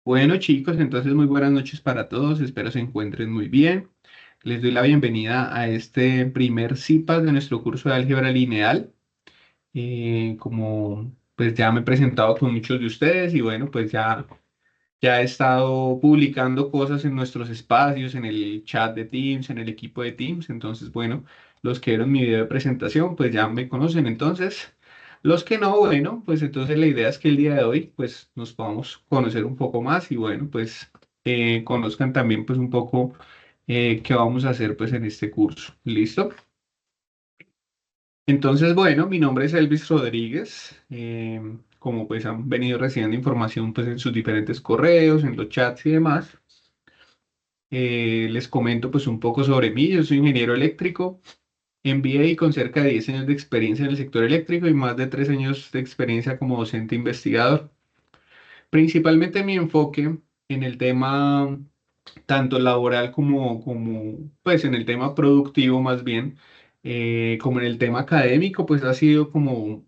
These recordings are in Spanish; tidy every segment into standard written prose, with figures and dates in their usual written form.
Bueno, chicos, entonces muy buenas noches para todos. Espero se encuentren muy bien. Les doy la bienvenida a este primer CIPAS de nuestro curso de álgebra lineal. Como pues ya me he presentado con muchos de ustedes y bueno, pues ya he estado publicando cosas en nuestros espacios, en el chat de Teams, en el equipo de Teams. Entonces, bueno, los que vieron mi video de presentación, pues ya me conocen. Entonces, los que no, bueno, pues entonces la idea es que el día de hoy, pues nos podamos conocer un poco más y bueno, pues conozcan también pues un poco qué vamos a hacer pues en este curso. ¿Listo? Entonces, bueno, mi nombre es Elvis Rodríguez. Como pues han venido recibiendo información pues en sus diferentes correos, en los chats y demás. Les comento pues un poco sobre mí. Yo soy ingeniero eléctrico, MBA con cerca de 10 años de experiencia en el sector eléctrico y más de 3 años de experiencia como docente investigador. Principalmente mi enfoque en el tema tanto laboral como pues en el tema productivo más bien, como en el tema académico, pues ha sido como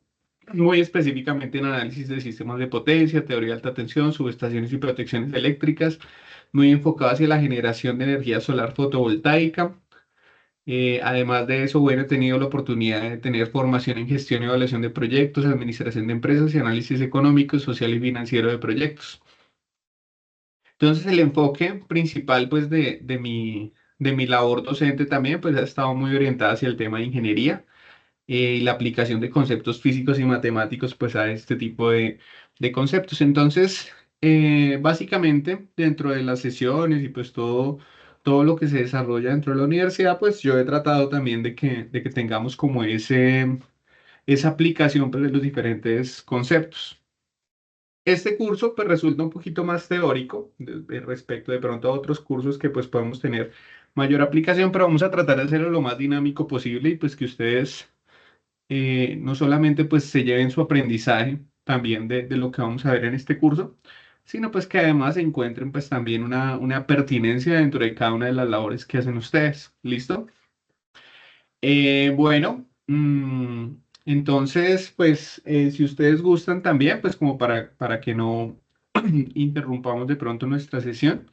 muy específicamente en análisis de sistemas de potencia, teoría de alta tensión, subestaciones y protecciones eléctricas, muy enfocado hacia la generación de energía solar fotovoltaica. Además de eso, bueno, he tenido la oportunidad de tener formación en gestión y evaluación de proyectos, administración de empresas y análisis económico, social y financiero de proyectos. Entonces, el enfoque principal, pues, de mi labor docente también, pues, ha estado muy orientada hacia el tema de ingeniería y la aplicación de conceptos físicos y matemáticos, pues, a este tipo de conceptos. Entonces, básicamente, dentro de las sesiones y, pues, todo lo que se desarrolla dentro de la universidad, pues, yo he tratado también de que tengamos como esa aplicación, pues, de los diferentes conceptos. Este curso pues resulta un poquito más teórico respecto de pronto a otros cursos que pues podemos tener mayor aplicación, pero vamos a tratar de hacerlo lo más dinámico posible y pues que ustedes no solamente pues se lleven su aprendizaje también de lo que vamos a ver en este curso, sino pues que además encuentren pues también una pertinencia dentro de cada una de las labores que hacen ustedes. ¿Listo? Bueno, entonces, pues, si ustedes gustan también, pues como para que no interrumpamos de pronto nuestra sesión,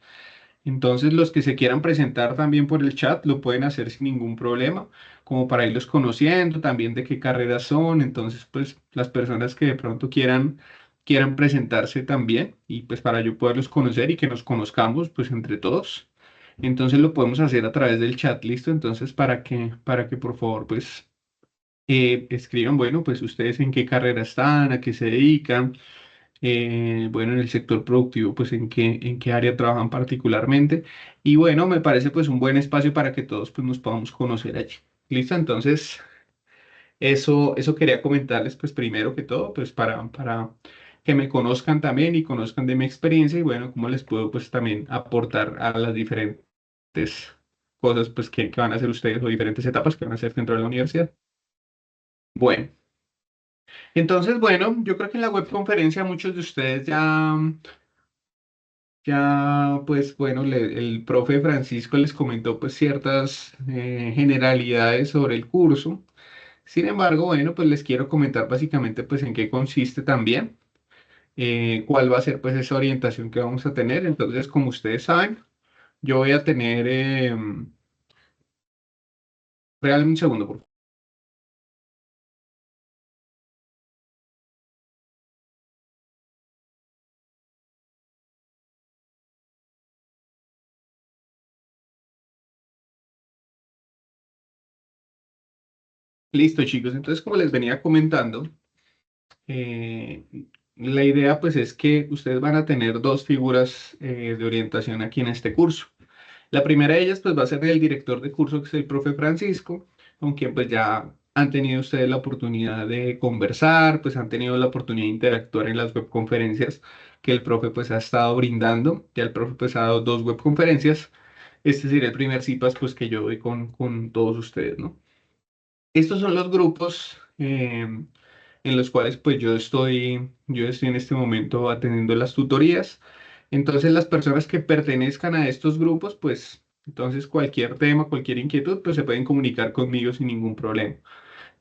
entonces los que se quieran presentar también por el chat lo pueden hacer sin ningún problema, como para irlos conociendo también de qué carreras son, entonces, pues, las personas que de pronto quieran presentarse también y pues para yo poderlos conocer y que nos conozcamos, pues, entre todos. Entonces lo podemos hacer a través del chat, ¿listo? Entonces, para que por favor, pues, escriban, bueno, pues ustedes en qué carrera están, a qué se dedican, bueno, en el sector productivo, pues en qué área trabajan particularmente. Y bueno, me parece pues un buen espacio para que todos pues nos podamos conocer allí. ¿Listo? Entonces, eso quería comentarles pues primero que todo, pues para que me conozcan también y conozcan de mi experiencia y bueno, cómo les puedo pues también aportar a las diferentes cosas pues que van a hacer ustedes o diferentes etapas que van a hacer dentro de la universidad. Bueno. Entonces, bueno, yo creo que en la webconferencia muchos de ustedes ya pues bueno, el profe Francisco les comentó pues ciertas generalidades sobre el curso. Sin embargo, bueno, pues les quiero comentar básicamente pues en qué consiste también, cuál va a ser pues esa orientación que vamos a tener. Entonces, como ustedes saben, yo voy a tener, regálame un segundo, por favor. Listo, chicos. Entonces, como les venía comentando, Eh, la idea pues es que ustedes van a tener dos figuras de orientación aquí en este curso. La primera de ellas pues va a ser el director de curso, que es el profe Francisco, con quien pues ya han tenido ustedes la oportunidad de conversar, pues han tenido la oportunidad de interactuar en las webconferencias que el profe pues ha estado brindando. Ya el profe pues ha dado dos webconferencias. Este sería el primer CIPAS pues que yo doy con todos ustedes, ¿no? Estos son los grupos en los cuales pues yo estoy en este momento atendiendo las tutorías. Entonces las personas que pertenezcan a estos grupos, pues entonces cualquier tema, cualquier inquietud, pues se pueden comunicar conmigo sin ningún problema.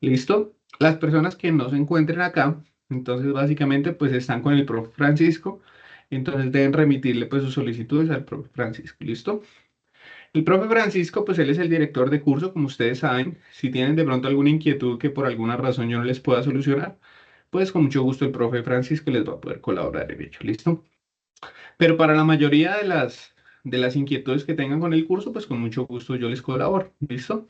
¿Listo? Las personas que no se encuentren acá, entonces básicamente pues están con el profe Francisco Entonces deben remitirle pues sus solicitudes al profe Francisco, ¿listo? El profe Francisco, pues él es el director de curso, como ustedes saben. Si tienen de pronto alguna inquietud que por alguna razón yo no les pueda solucionar, pues con mucho gusto el profe Francisco les va a poder colaborar en ello, ¿listo? Pero para la mayoría de las inquietudes que tengan con el curso, pues con mucho gusto yo les colaboro, ¿listo?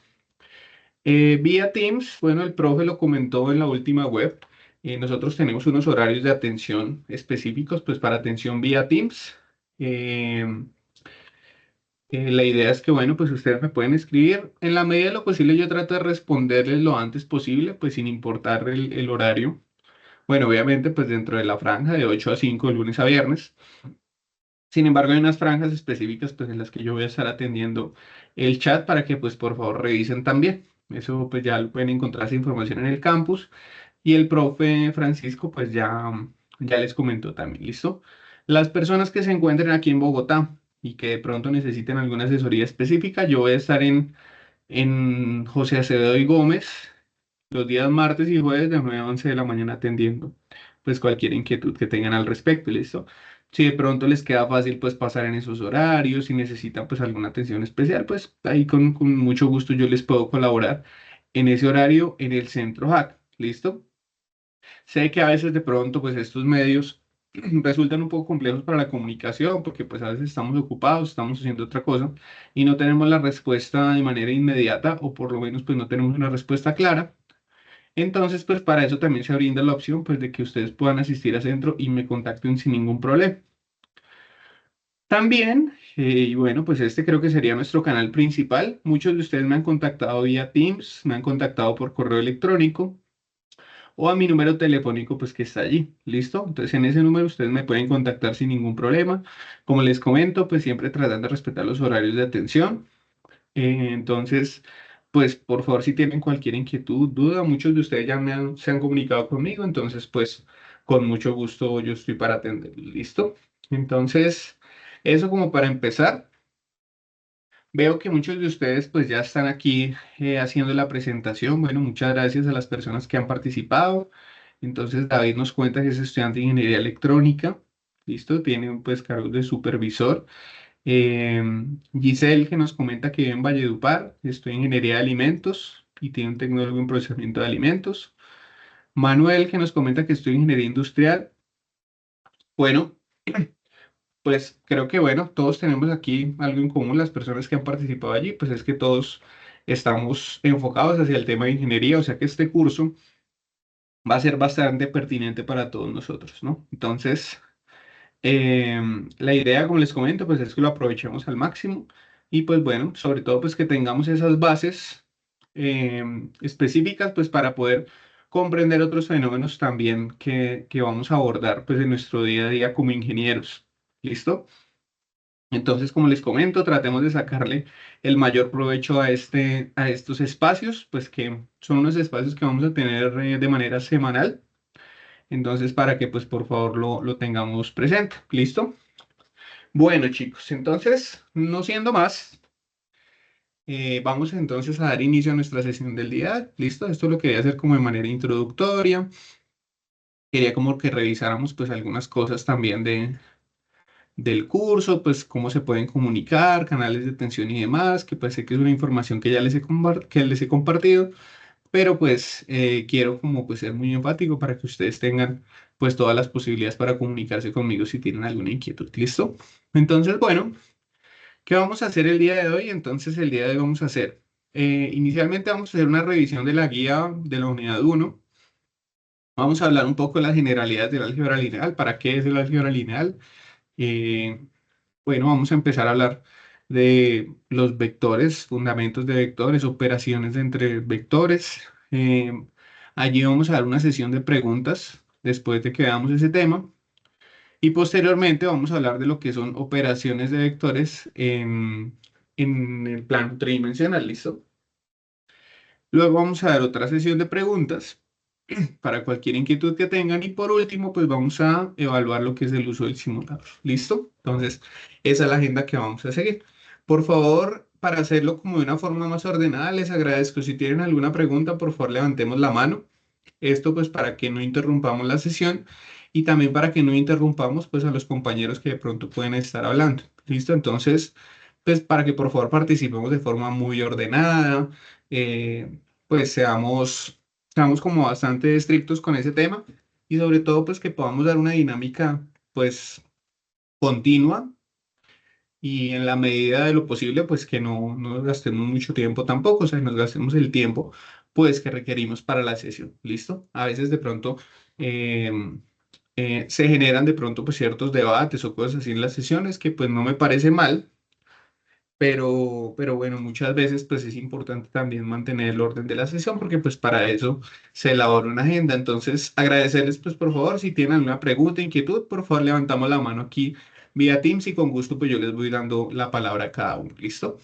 Vía Teams, bueno, el profe lo comentó en la última web. Nosotros tenemos unos horarios de atención específicos, pues para atención vía Teams. Eh, la idea es que, bueno, pues ustedes me pueden escribir. En la medida de lo posible, yo trato de responderles lo antes posible, pues sin importar el horario. Bueno, obviamente, pues dentro de la franja de 8 a 5 de lunes a viernes. Sin embargo, hay unas franjas específicas, pues en las que yo voy a estar atendiendo el chat para que, pues, por favor, revisen también. Eso, pues, ya lo pueden encontrar esa información en el campus. Y el profe Francisco, pues, ya les comentó también, ¿listo? Las personas que se encuentren aquí en Bogotá y que de pronto necesiten alguna asesoría específica, yo voy a estar en José Acevedo y Gómez los días martes y jueves de 9 a 11 de la mañana atendiendo pues cualquier inquietud que tengan al respecto, ¿listo? Si de pronto les queda fácil pues pasar en esos horarios, si necesitan pues alguna atención especial, pues ahí con mucho gusto yo les puedo colaborar en ese horario en el centro Hack, ¿listo? Sé que a veces de pronto pues estos medios resultan un poco complejos para la comunicación porque pues a veces estamos ocupados, estamos haciendo otra cosa y no tenemos la respuesta de manera inmediata o por lo menos pues no tenemos una respuesta clara. Entonces pues para eso también se brinda la opción pues de que ustedes puedan asistir a centro y me contacten sin ningún problema. También, y bueno, pues este creo que sería nuestro canal principal. Muchos de ustedes me han contactado vía Teams, me han contactado por correo electrónico o a mi número telefónico, pues que está allí, ¿listo? Entonces en ese número ustedes me pueden contactar sin ningún problema. Como les comento, pues siempre tratando de respetar los horarios de atención. Entonces, pues por favor, si tienen cualquier inquietud, duda, muchos de ustedes ya se han comunicado conmigo, entonces pues con mucho gusto yo estoy para atender, ¿listo? Entonces, eso como para empezar. Veo que muchos de ustedes pues ya están aquí haciendo la presentación. Bueno, muchas gracias a las personas que han participado. Entonces David nos cuenta que es estudiante de ingeniería electrónica. Listo, tiene pues cargos de supervisor. Eh, Giselle que nos comenta que vive en Valledupar, estudia ingeniería de alimentos y tiene un tecnólogo en procesamiento de alimentos. Manuel que nos comenta que estudia ingeniería industrial. Bueno, pues creo que bueno, todos tenemos aquí algo en común, las personas que han participado allí, pues es que todos estamos enfocados hacia el tema de ingeniería, o sea que este curso va a ser bastante pertinente para todos nosotros, ¿no? Entonces, la idea, como les comento, pues es que lo aprovechemos al máximo y pues bueno, sobre todo pues que tengamos esas bases específicas pues para poder comprender otros fenómenos también que vamos a abordar pues en nuestro día a día como ingenieros. ¿Listo? Entonces, como les comento, tratemos de sacarle el mayor provecho a estos espacios, pues que son unos espacios que vamos a tener de manera semanal. Entonces, para que pues por favor lo tengamos presente. ¿Listo? Bueno, chicos, entonces, no siendo más, vamos entonces a dar inicio a nuestra sesión del día. ¿Listo? Esto lo quería hacer como de manera introductoria. Quería como que revisáramos pues algunas cosas también del curso, pues cómo se pueden comunicar, canales de atención y demás, que pues sé que es una información que ya que les he compartido, pero pues quiero como pues ser muy enfático para que ustedes tengan pues todas las posibilidades para comunicarse conmigo si tienen alguna inquietud. ¿Listo? Entonces, bueno, ¿qué vamos a hacer el día de hoy? Entonces, el día de hoy vamos a hacer, inicialmente vamos a hacer una revisión de la guía de la unidad uno. Vamos a hablar un poco de las generalidades del álgebra lineal, para qué es el álgebra lineal. Eh, Bueno, vamos a empezar a hablar de los vectores, fundamentos de vectores, operaciones entre vectores. Eh, Allí vamos a dar una sesión de preguntas después de que veamos ese tema. Y posteriormente vamos a hablar de lo que son operaciones de vectores en el plano tridimensional, ¿listo? Luego vamos a dar otra sesión de preguntas para cualquier inquietud que tengan. Y por último, pues vamos a evaluar lo que es el uso del simulador. ¿Listo? Entonces, esa es la agenda que vamos a seguir. Por favor, para hacerlo como de una forma más ordenada, les agradezco. Si tienen alguna pregunta, por favor, levantemos la mano. Esto pues para que no interrumpamos la sesión y también para que no interrumpamos pues a los compañeros que de pronto pueden estar hablando. ¿Listo? Entonces, pues para que por favor participemos de forma muy ordenada, pues seamos como bastante estrictos con ese tema y sobre todo pues que podamos dar una dinámica pues continua y en la medida de lo posible, pues que no nos gastemos mucho tiempo tampoco, o sea, que nos gastemos el tiempo, pues que requerimos para la sesión, ¿listo? A veces de pronto eh, se generan de pronto pues ciertos debates o cosas así en las sesiones que pues no me parece mal, pero bueno, muchas veces pues es importante también mantener el orden de la sesión porque pues para eso se elabora una agenda. Entonces, agradecerles pues por favor, si tienen alguna pregunta, inquietud, por favor levantamos la mano aquí vía Teams y con gusto pues yo les voy dando la palabra a cada uno, ¿listo?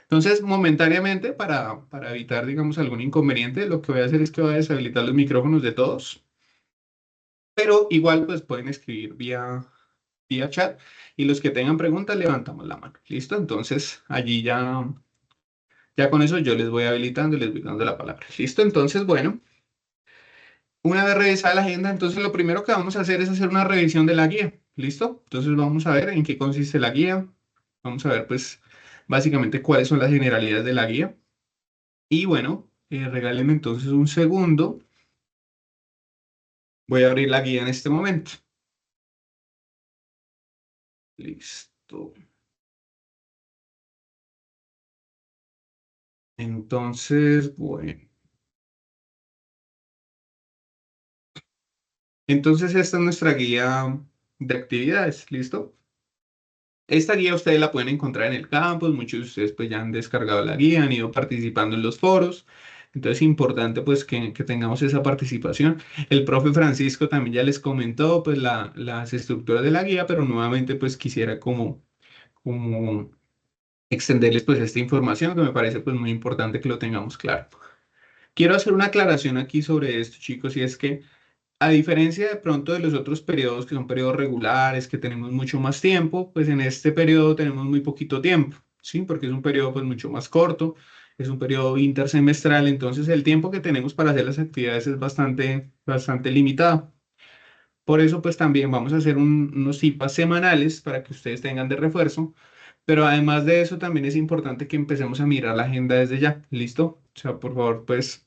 Entonces, momentáneamente para evitar digamos algún inconveniente, lo que voy a hacer es que voy a deshabilitar los micrófonos de todos, pero igual pues pueden escribir vía chat y los que tengan preguntas levantamos la mano, ¿listo? Entonces, allí ya con eso yo les voy habilitando y les voy dando la palabra. ¿Listo? Entonces, bueno, una vez revisada la agenda, entonces lo primero que vamos a hacer es hacer una revisión de la guía. ¿Listo? Entonces vamos a ver en qué consiste la guía. Vamos a ver, pues, básicamente cuáles son las generalidades de la guía. Y bueno, regálenme entonces un segundo. Voy a abrir la guía en este momento. Listo. Entonces, bueno. Entonces esta es nuestra guía de actividades. ¿Listo? Esta guía ustedes la pueden encontrar en el campus, muchos de ustedes pues ya han descargado la guía, han ido participando en los foros, entonces es importante pues que tengamos esa participación. El profe Francisco también ya les comentó pues las estructuras de la guía, pero nuevamente pues quisiera como extenderles pues esta información que me parece pues muy importante que lo tengamos claro. Quiero hacer una aclaración aquí sobre esto, chicos, y es que a diferencia de pronto de los otros periodos que son periodos regulares, que tenemos mucho más tiempo, pues en este periodo tenemos muy poquito tiempo, ¿sí? Porque es un periodo pues mucho más corto, es un periodo intersemestral, entonces el tiempo que tenemos para hacer las actividades es bastante limitado. Por eso pues también vamos a hacer unos IPAs semanales para que ustedes tengan de refuerzo, pero además de eso también es importante que empecemos a mirar la agenda desde ya, ¿listo? O sea, por favor, pues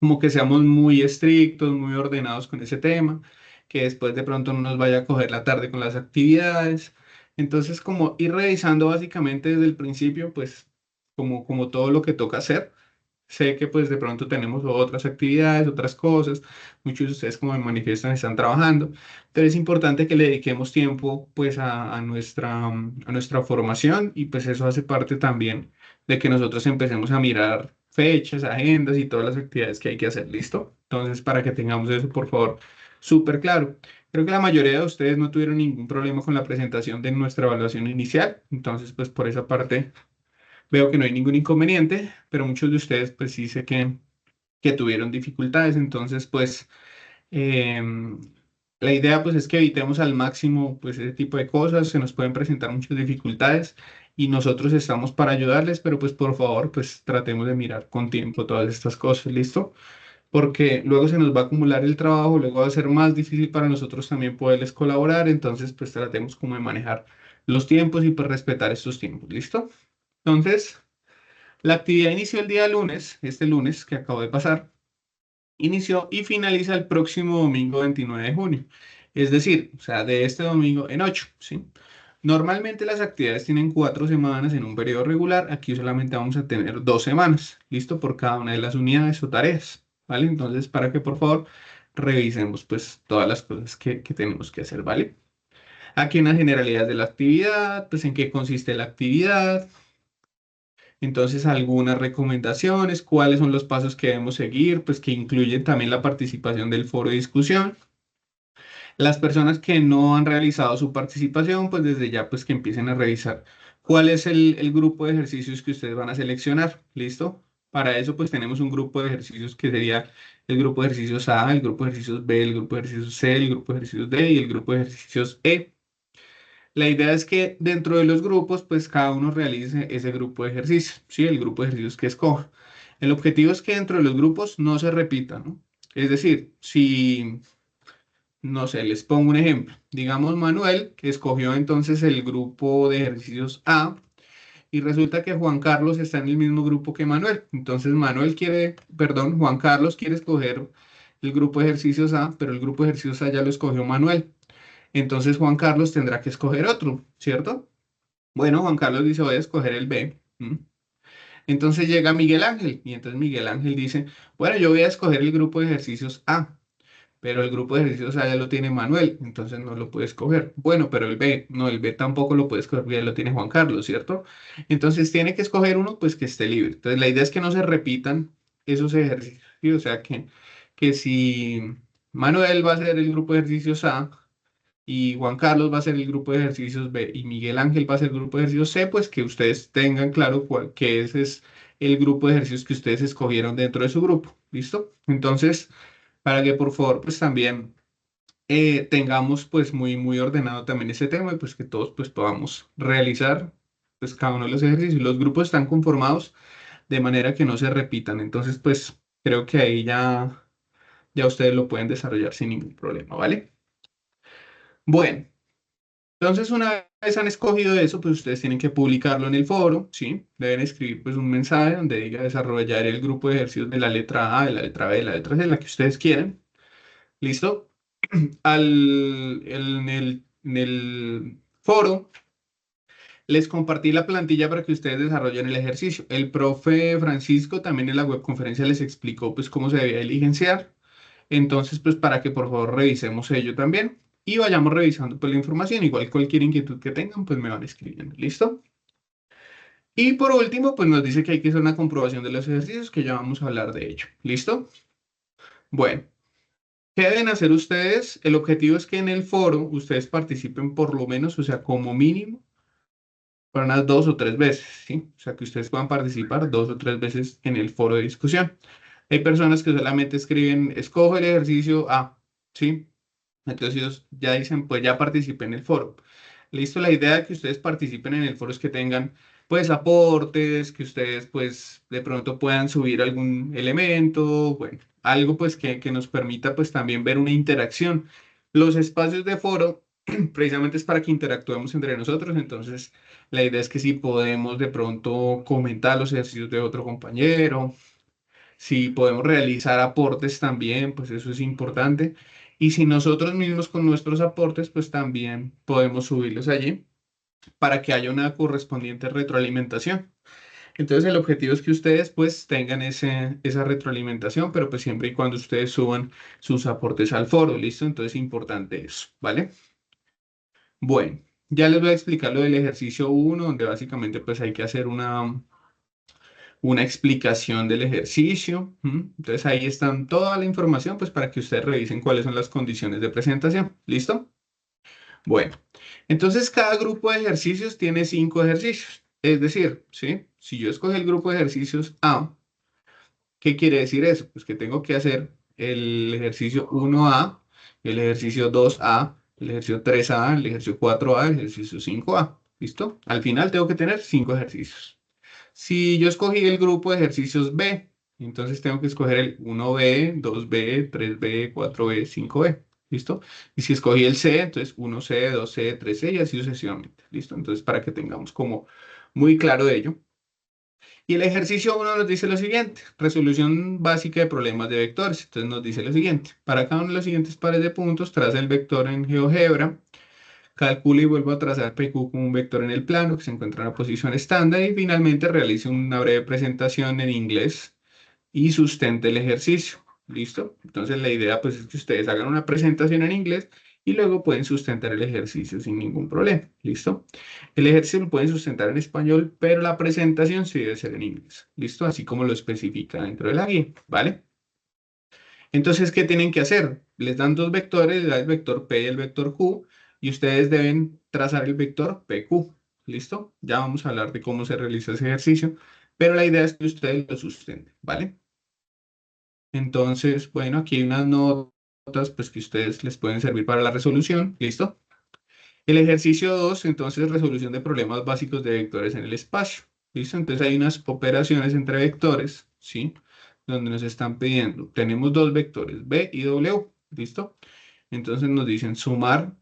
como que seamos muy estrictos, muy ordenados con ese tema, que después de pronto no nos vaya a coger la tarde con las actividades. Entonces, como ir revisando básicamente desde el principio, pues como todo lo que toca hacer. Sé que pues de pronto tenemos otras actividades, otras cosas. Muchos de ustedes como me manifiestan están trabajando. Pero es importante que le dediquemos tiempo pues a nuestra formación y pues eso hace parte también de que nosotros empecemos a mirar fechas, agendas y todas las actividades que hay que hacer. ¿Listo? Entonces, para que tengamos eso, por favor, súper claro. Creo que la mayoría de ustedes no tuvieron ningún problema con la presentación de nuestra evaluación inicial. Entonces, pues por esa parte veo que no hay ningún inconveniente, pero muchos de ustedes pues sí sé que tuvieron dificultades, entonces pues em, la idea pues es que evitemos al máximo pues ese tipo de cosas, se nos pueden presentar muchas dificultades y nosotros estamos para ayudarles, pero pues por favor pues tratemos de mirar con tiempo todas estas cosas, ¿listo? Porque luego se nos va a acumular el trabajo, luego va a ser más difícil para nosotros también poderles colaborar, entonces pues tratemos como de manejar los tiempos y pues respetar estos tiempos, ¿listo? Entonces... La actividad inició el día lunes, este lunes que acabo de pasar, inició y finaliza el próximo domingo 29 de junio. Es decir, o sea, de este domingo en 8, ¿sí? Normalmente las actividades tienen 4 semanas en un periodo regular, aquí solamente vamos a tener 2 semanas, ¿listo? Por cada una de las unidades o tareas, ¿vale? Entonces, para que por favor revisemos pues todas las cosas que tenemos que hacer, ¿vale? Aquí una generalidad de la actividad, pues en qué consiste la actividad, entonces, algunas recomendaciones, cuáles son los pasos que debemos seguir, pues que incluyen también la participación del foro de discusión. Las personas que no han realizado su participación, pues desde ya, pues que empiecen a revisar cuál es el grupo de ejercicios que ustedes van a seleccionar. ¿Listo? Para eso, pues tenemos un grupo de ejercicios que sería el grupo de ejercicios A, el grupo de ejercicios B, el grupo de ejercicios C, el grupo de ejercicios D y el grupo de ejercicios E. La idea es que dentro de los grupos, pues cada uno realice ese grupo de ejercicios, ¿sí? El grupo de ejercicios que escoja. El objetivo es que dentro de los grupos no se repita, ¿no? Es decir, si, no sé, les pongo un ejemplo. Digamos, Manuel que escogió entonces el grupo de ejercicios A y resulta que Juan Carlos está en el mismo grupo que Manuel. Entonces Juan Carlos quiere escoger el grupo de ejercicios A, pero el grupo de ejercicios A ya lo escogió Manuel. Entonces Juan Carlos tendrá que escoger otro, ¿cierto? Bueno, Juan Carlos dice, voy a escoger el B. Entonces llega Miguel Ángel y entonces Miguel Ángel dice, bueno, yo voy a escoger el grupo de ejercicios A, pero el grupo de ejercicios A ya lo tiene Manuel, entonces no lo puede escoger. Bueno, pero el B, no, el B tampoco lo puede escoger porque ya lo tiene Juan Carlos, ¿cierto? Entonces tiene que escoger uno pues que esté libre. Entonces la idea es que no se repitan esos ejercicios, ¿sí? O sea que si Manuel va a hacer el grupo de ejercicios A, y Juan Carlos va a ser el grupo de ejercicios B y Miguel Ángel va a ser el grupo de ejercicios C, pues que ustedes tengan claro que ese es el grupo de ejercicios que ustedes escogieron dentro de su grupo. ¿Listo? Entonces, para que por favor, pues también tengamos pues muy ordenado también ese tema y pues que todos pues podamos realizar pues cada uno de los ejercicios. Los grupos están conformados de manera que no se repitan. Entonces, pues creo que ahí ya ustedes lo pueden desarrollar sin ningún problema, ¿vale? Bueno. Entonces, una vez han escogido eso, pues ustedes tienen que publicarlo en el foro, ¿sí? Deben escribir pues un mensaje donde diga desarrollar el grupo de ejercicios de la letra A, de la letra B, de la letra C, la que ustedes quieran. ¿Listo? En el foro les compartí la plantilla para que ustedes desarrollen el ejercicio. El profe Francisco también en la webconferencia les explicó pues cómo se debía diligenciar. Entonces, pues para que por favor revisemos ello también y vayamos revisando pues la información. Igual cualquier inquietud que tengan, pues me van escribiendo. ¿Listo? Y por último, pues nos dice que hay que hacer una comprobación de los ejercicios, que ya vamos a hablar de ello. ¿Listo? Bueno, ¿qué deben hacer ustedes? El objetivo es que en el foro ustedes participen por lo menos, o sea, como mínimo, para unas 2 o 3 veces, ¿sí? O sea, que ustedes puedan participar 2 o 3 veces en el foro de discusión. Hay personas que solamente escriben, escojo el ejercicio A, ¿sí? Entonces ellos ya dicen, pues ya participé en el foro. Listo, la idea de que ustedes participen en el foro es que tengan pues aportes, que ustedes pues de pronto puedan subir algún elemento, bueno, algo pues que nos permita pues también ver una interacción. Los espacios de foro precisamente es para que interactuemos entre nosotros, entonces la idea es que si podemos de pronto comentar los ejercicios de otro compañero, si podemos realizar aportes también, pues eso es importante. Y si nosotros mismos con nuestros aportes, pues también podemos subirlos allí para que haya una correspondiente retroalimentación. Entonces el objetivo es que ustedes pues tengan esa retroalimentación, pero pues siempre y cuando ustedes suban sus aportes al foro, ¿listo? Entonces es importante eso, ¿vale? Bueno, ya les voy a explicar lo del ejercicio uno donde básicamente pues hay que hacer una explicación del ejercicio. Entonces ahí están toda la información, pues para que ustedes revisen cuáles son las condiciones de presentación. ¿Listo? Bueno, entonces cada grupo de ejercicios tiene 5 ejercicios. Es decir, ¿sí? Si yo escogí el grupo de ejercicios A, ¿qué quiere decir eso? Pues que tengo que hacer el ejercicio 1A, el ejercicio 2A, el ejercicio 3A, el ejercicio 4A, el ejercicio 5A. ¿Listo? Al final tengo que tener 5 ejercicios. Si yo escogí el grupo de ejercicios B, entonces tengo que escoger el 1B, 2B, 3B, 4B, 5B. ¿Listo? Y si escogí el C, entonces 1C, 2C, 3C y así sucesivamente. ¿Listo? Entonces, para que tengamos como muy claro de ello. Y el ejercicio 1 nos dice lo siguiente, resolución básica de problemas de vectores. Entonces nos dice lo siguiente, para cada uno de los siguientes pares de puntos, traza el vector en GeoGebra. Calcule y vuelva a trazar PQ como un vector en el plano que se encuentra en la posición estándar y finalmente realice una breve presentación en inglés y sustente el ejercicio. ¿Listo? Entonces la idea pues es que ustedes hagan una presentación en inglés y luego pueden sustentar el ejercicio sin ningún problema. ¿Listo? El ejercicio lo pueden sustentar en español, pero la presentación sí debe ser en inglés. ¿Listo? Así como lo especifica dentro de la guía. ¿Vale? Entonces, ¿qué tienen que hacer? Les dan dos vectores, les da el vector P y el vector Q, y ustedes deben trazar el vector PQ. ¿Listo? Ya vamos a hablar de cómo se realiza ese ejercicio, pero la idea es que ustedes lo sustenten, ¿vale? Entonces, bueno, aquí hay unas notas pues, que ustedes les pueden servir para la resolución. ¿Listo? El ejercicio 2, entonces, resolución de problemas básicos de vectores en el espacio. ¿Listo? Entonces, hay unas operaciones entre vectores, ¿sí? donde nos están pidiendo, tenemos dos vectores, B y W, ¿listo? Entonces nos dicen sumar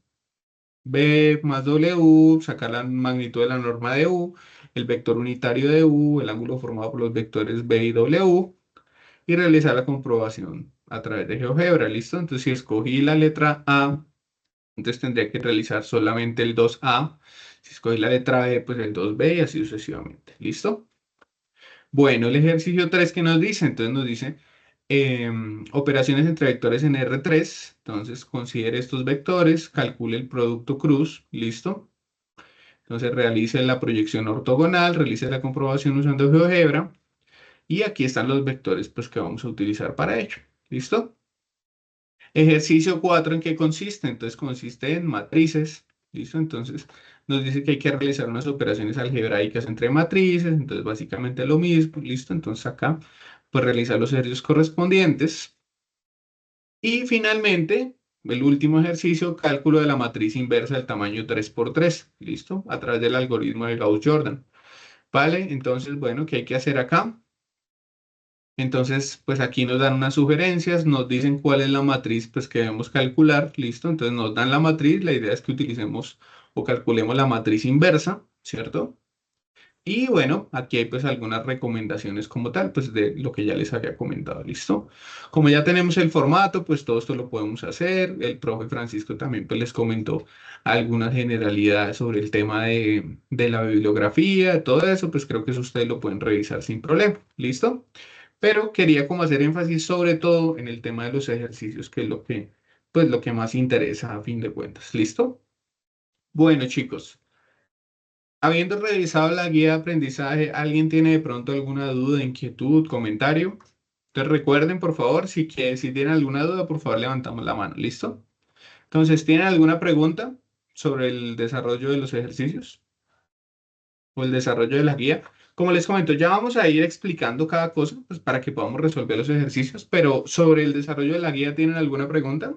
B más W, sacar la magnitud de la norma de U, el vector unitario de U, el ángulo formado por los vectores B y W, y realizar la comprobación a través de GeoGebra, ¿listo? Entonces, si escogí la letra A, entonces tendría que realizar solamente el 2A. Si escogí la letra B, pues el 2B y así sucesivamente, ¿listo? Bueno, el ejercicio 3 que nos dice, entonces nos dice operaciones entre vectores en R3. Entonces, considere estos vectores, calcule el producto cruz, ¿listo? Entonces, realice la proyección ortogonal, realice la comprobación usando GeoGebra. Y aquí están los vectores pues, que vamos a utilizar para ello. ¿Listo? Ejercicio 4, ¿en qué consiste? Entonces consiste en matrices. ¿Listo? Entonces nos dice que hay que realizar unas operaciones algebraicas entre matrices. Entonces básicamente lo mismo. ¿Listo? Entonces acá pues realizar los ejercicios correspondientes. Y finalmente, el último ejercicio, cálculo de la matriz inversa del tamaño 3 por 3. ¿Listo? A través del algoritmo de Gauss-Jordan. ¿Vale? Entonces, bueno, ¿qué hay que hacer acá? Entonces, pues aquí nos dan unas sugerencias, nos dicen cuál es la matriz pues, que debemos calcular, listo. Entonces nos dan la matriz, la idea es que utilicemos o calculemos la matriz inversa, ¿cierto? Y bueno, aquí hay pues algunas recomendaciones como tal, pues de lo que ya les había comentado, ¿listo? Como ya tenemos el formato, pues todo esto lo podemos hacer. El profe Francisco también pues les comentó algunas generalidades sobre el tema de la bibliografía, todo eso, pues creo que eso ustedes lo pueden revisar sin problema, ¿listo? Pero quería como hacer énfasis sobre todo en el tema de los ejercicios, que es pues lo que más interesa a fin de cuentas, ¿listo? Bueno, chicos. Habiendo revisado la guía de aprendizaje, ¿alguien tiene de pronto alguna duda, inquietud, comentario? Entonces recuerden, por favor, si tienen alguna duda, por favor, levantamos la mano. ¿Listo? Entonces, ¿tienen alguna pregunta sobre el desarrollo de los ejercicios o el desarrollo de la guía? Como les comento, ya vamos a ir explicando cada cosa, pues para que podamos resolver los ejercicios, pero sobre el desarrollo de la guía, ¿tienen alguna pregunta?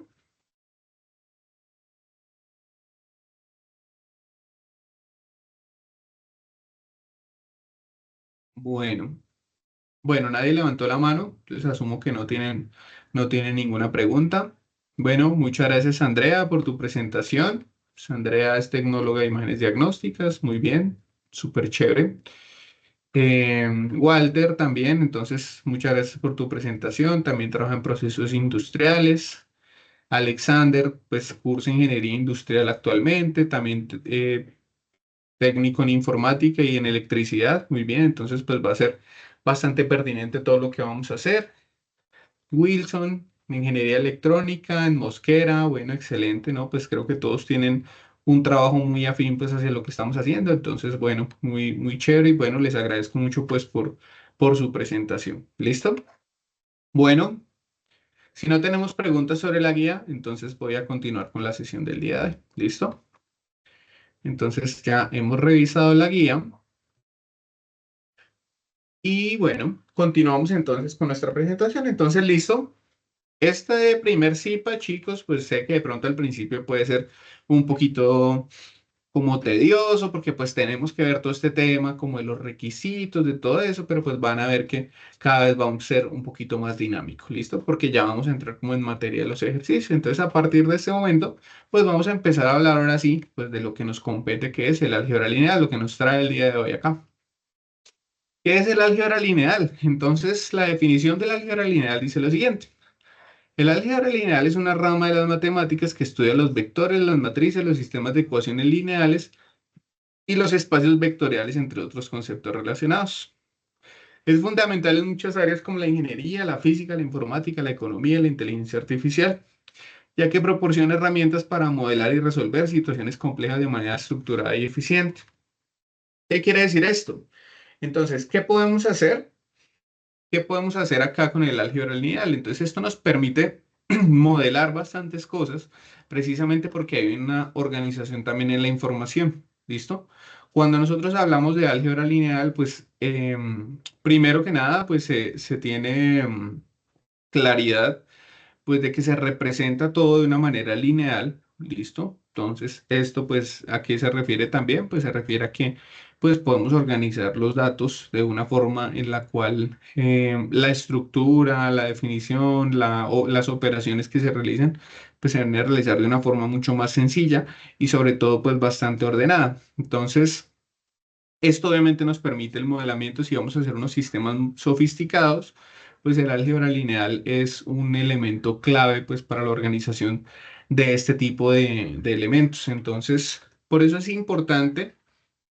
Bueno. Bueno, nadie levantó la mano, entonces asumo que no tienen ninguna pregunta. Bueno, muchas gracias Andrea por tu presentación. Pues, Andrea es tecnóloga de imágenes diagnósticas, muy bien, súper chévere. Walter también, entonces muchas gracias por tu presentación, también trabaja en procesos industriales. Alexander, pues cursa ingeniería industrial actualmente, también técnico en informática y en electricidad, muy bien, entonces pues va a ser bastante pertinente todo lo que vamos a hacer. Wilson, ingeniería electrónica en Mosquera, bueno, excelente, ¿no? Pues creo que todos tienen un trabajo muy afín pues hacia lo que estamos haciendo, entonces bueno, muy, muy chévere y bueno, les agradezco mucho pues por su presentación. ¿Listo? Bueno, si no tenemos preguntas sobre la guía, entonces voy a continuar con la sesión del día de hoy. ¿Listo? Entonces ya hemos revisado la guía. Y bueno, continuamos entonces con nuestra presentación. Entonces, listo. Este primer CIPA, chicos, pues sé que de pronto al principio puede ser un poquito como tedioso, porque pues tenemos que ver todo este tema, como de los requisitos, de todo eso, pero pues van a ver que cada vez vamos a ser un poquito más dinámico, ¿listo? Porque ya vamos a entrar como en materia de los ejercicios. Entonces, a partir de este momento, pues vamos a empezar a hablar ahora sí, pues de lo que nos compete, que es el álgebra lineal, lo que nos trae el día de hoy acá. ¿Qué es el álgebra lineal? Entonces, la definición del álgebra lineal dice lo siguiente. El álgebra lineal es una rama de las matemáticas que estudia los vectores, las matrices, los sistemas de ecuaciones lineales y los espacios vectoriales, entre otros conceptos relacionados. Es fundamental en muchas áreas como la ingeniería, la física, la informática, la economía y la inteligencia artificial, ya que proporciona herramientas para modelar y resolver situaciones complejas de manera estructurada y eficiente. ¿Qué quiere decir esto? Entonces, ¿qué podemos hacer? ¿Qué podemos hacer acá con el álgebra lineal? Entonces, esto nos permite modelar bastantes cosas, precisamente porque hay una organización también en la información. ¿Listo? Cuando nosotros hablamos de álgebra lineal, pues primero que nada, pues se tiene claridad, pues de que se representa todo de una manera lineal, ¿Listo? Entonces, esto pues, ¿a qué se refiere también? Pues se refiere a que pues podemos organizar los datos de una forma en la cual la estructura, la definición, o las operaciones que se realizan, pues se van a realizar de una forma mucho más sencilla y sobre todo pues bastante ordenada. Entonces, esto obviamente nos permite el modelamiento si vamos a hacer unos sistemas sofisticados, pues el álgebra lineal es un elemento clave pues para la organización de este tipo de elementos. Entonces, por eso es importante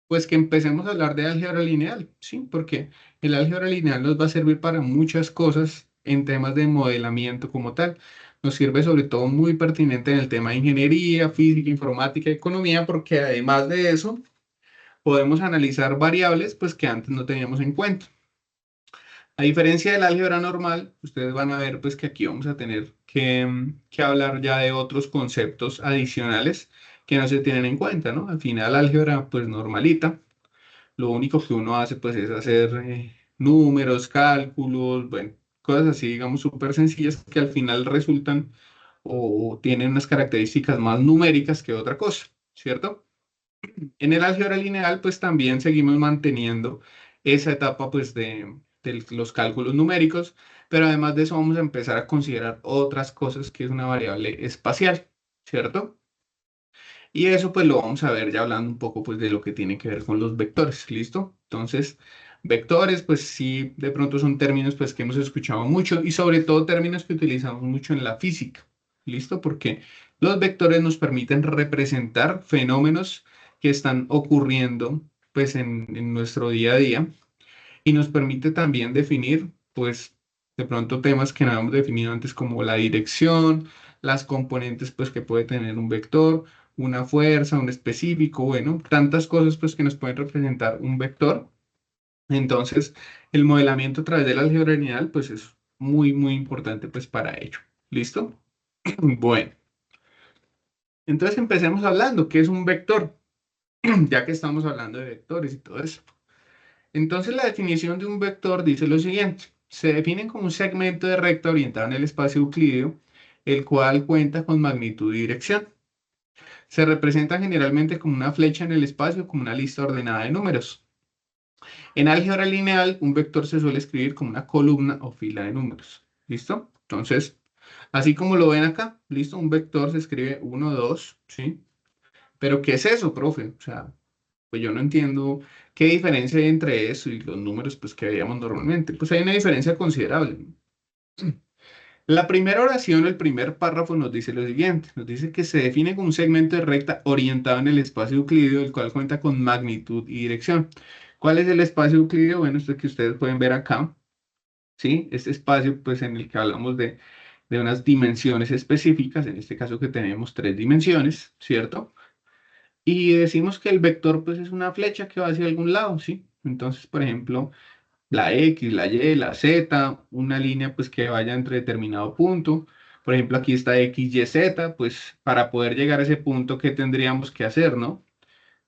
pues que empecemos a hablar de álgebra lineal, ¿sí? Porque el álgebra lineal nos va a servir para muchas cosas en temas de modelamiento como tal. Nos sirve sobre todo muy pertinente en el tema de ingeniería, física, informática, economía, porque además de eso podemos analizar variables pues que antes no teníamos en cuenta. A diferencia del álgebra normal, ustedes van a ver pues que aquí vamos a tener que hablar ya de otros conceptos adicionales que no se tienen en cuenta, ¿no? Al final álgebra pues normalita, lo único que uno hace pues es hacer números, cálculos, bueno, cosas así digamos súper sencillas que al final resultan o tienen unas características más numéricas que otra cosa, ¿cierto? En el álgebra lineal, pues también seguimos manteniendo esa etapa, pues, de los cálculos numéricos, pero además de eso vamos a empezar a considerar otras cosas que es una variable espacial, ¿cierto? Y eso, pues, lo vamos a ver ya hablando un poco, pues, de lo que tiene que ver con los vectores, ¿listo? Entonces, vectores, pues, sí, de pronto son términos, pues, que hemos escuchado mucho y sobre todo términos que utilizamos mucho en la física, ¿listo? Porque los vectores nos permiten representar fenómenos que están ocurriendo, pues, en nuestro día a día y nos permite también definir, pues, de pronto temas que no habíamos definido antes como la dirección, las componentes, pues, que puede tener un vector, una fuerza, un específico, bueno, tantas cosas, pues, que nos pueden representar un vector. Entonces, el modelamiento a través del álgebra lineal, pues, es muy, muy importante, pues, para ello. ¿Listo? Bueno, entonces empecemos hablando, ¿qué es un vector? Ya que estamos hablando de vectores y todo eso. Entonces, la definición de un vector dice lo siguiente. Se define como un segmento de recta orientado en el espacio euclídeo, el cual cuenta con magnitud y dirección. Se representa generalmente como una flecha en el espacio, como una lista ordenada de números. En álgebra lineal, un vector se suele escribir como una columna o fila de números. ¿Listo? Entonces, así como lo ven acá, ¿listo? Un vector se escribe uno, 2, ¿sí? Pero ¿qué es eso, profe? O sea, pues yo no entiendo qué diferencia hay entre eso y los números pues, que veíamos normalmente. Pues hay una diferencia considerable. La primera oración, el primer párrafo nos dice lo siguiente. Nos dice que se define como un segmento de recta orientado en el espacio euclídeo, el cual cuenta con magnitud y dirección. ¿Cuál es el espacio euclídeo? Bueno, esto que ustedes pueden ver acá, ¿sí? Este espacio pues en el que hablamos de unas dimensiones específicas, en este caso que tenemos tres dimensiones, ¿cierto? Y decimos que el vector pues es una flecha que va hacia algún lado, ¿sí? Entonces, por ejemplo, la X, la Y, la Z, una línea pues que vaya entre determinado punto. Por ejemplo, aquí está X, Y, Z, pues para poder llegar a ese punto, ¿qué tendríamos que hacer, no?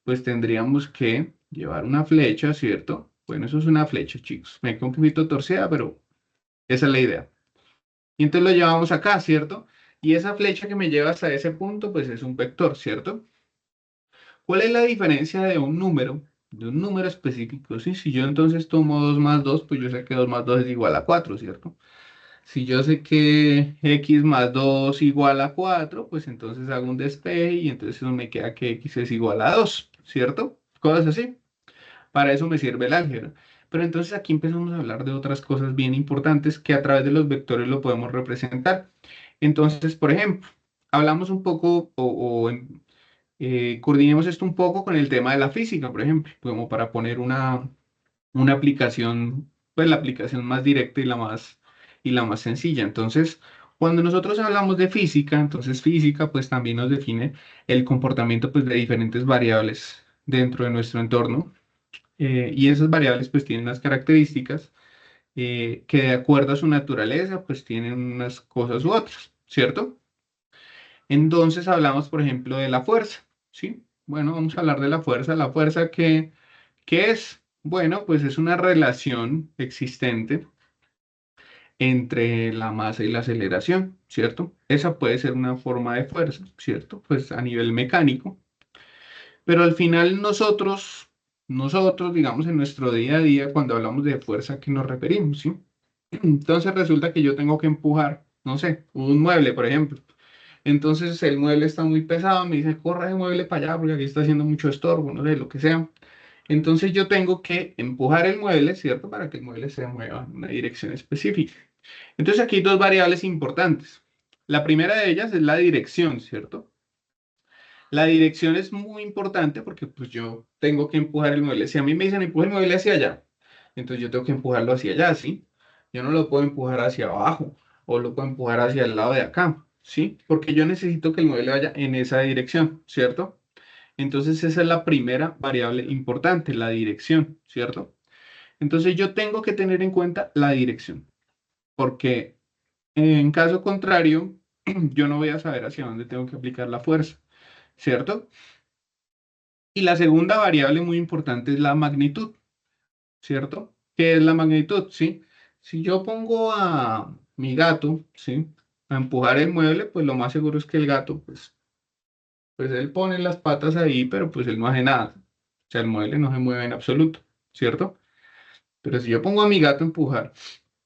Pues tendríamos que llevar una flecha, ¿cierto? Bueno, eso es una flecha, chicos. Me queda un poquito torcida, pero esa es la idea. Y entonces lo llevamos acá, ¿cierto? Y esa flecha que me lleva hasta ese punto, pues es un vector, ¿cierto? ¿Cuál es la diferencia de un número específico? ¿Sí? Si yo entonces tomo 2 más 2, pues yo sé que 2 más 2 es igual a 4, ¿cierto? Si yo sé que x más 2 igual a 4, pues entonces hago un despeje y entonces me queda que x es igual a 2, ¿cierto? Cosas así. Para eso me sirve el álgebra. Pero entonces aquí empezamos a hablar de otras cosas bien importantes que a través de los vectores lo podemos representar. Entonces, por ejemplo, hablamos un poco coordinemos esto un poco con el tema de la física, por ejemplo, como para poner una aplicación, pues la aplicación más directa y la más sencilla. Entonces, cuando nosotros hablamos de física, entonces física pues también nos define el comportamiento pues de diferentes variables dentro de nuestro entorno y esas variables pues tienen unas características que de acuerdo a su naturaleza pues tienen unas cosas u otras, ¿cierto? Entonces hablamos, por ejemplo, de la fuerza, ¿sí? Bueno, vamos a hablar de la fuerza. La fuerza, ¿qué es? Bueno, pues es una relación existente entre la masa y la aceleración, ¿cierto? Esa puede ser una forma de fuerza, ¿cierto? Pues a nivel mecánico, pero al final nosotros, digamos, en nuestro día a día, cuando hablamos de fuerza, ¿a qué nos referimos, sí? Entonces resulta que yo tengo que empujar, no sé, un mueble, por ejemplo. Entonces el mueble está muy pesado, me dice, corra el mueble para allá porque aquí está haciendo mucho estorbo, no sé, lo que sea. Entonces yo tengo que empujar el mueble, ¿cierto? Para que el mueble se mueva en una dirección específica. Entonces aquí hay dos variables importantes. La primera de ellas es la dirección, ¿cierto? La dirección es muy importante porque pues yo tengo que empujar el mueble. Si a mí me dicen empuje el mueble hacia allá, entonces yo tengo que empujarlo hacia allá, ¿sí? Yo no lo puedo empujar hacia abajo o lo puedo empujar hacia el lado de acá, ¿sí? Porque yo necesito que el mueble vaya en esa dirección, ¿cierto? Entonces esa es la primera variable importante, la dirección, ¿cierto? Entonces yo tengo que tener en cuenta la dirección, porque en caso contrario, yo no voy a saber hacia dónde tengo que aplicar la fuerza, ¿cierto? Y la segunda variable muy importante es la magnitud, ¿cierto? ¿Qué es la magnitud? ¿Sí? Si yo pongo a mi gato, ¿sí? A empujar el mueble, pues lo más seguro es que el gato, pues él pone las patas ahí, pero pues él no hace nada. O sea, el mueble no se mueve en absoluto, ¿cierto? Pero si yo pongo a mi gato a empujar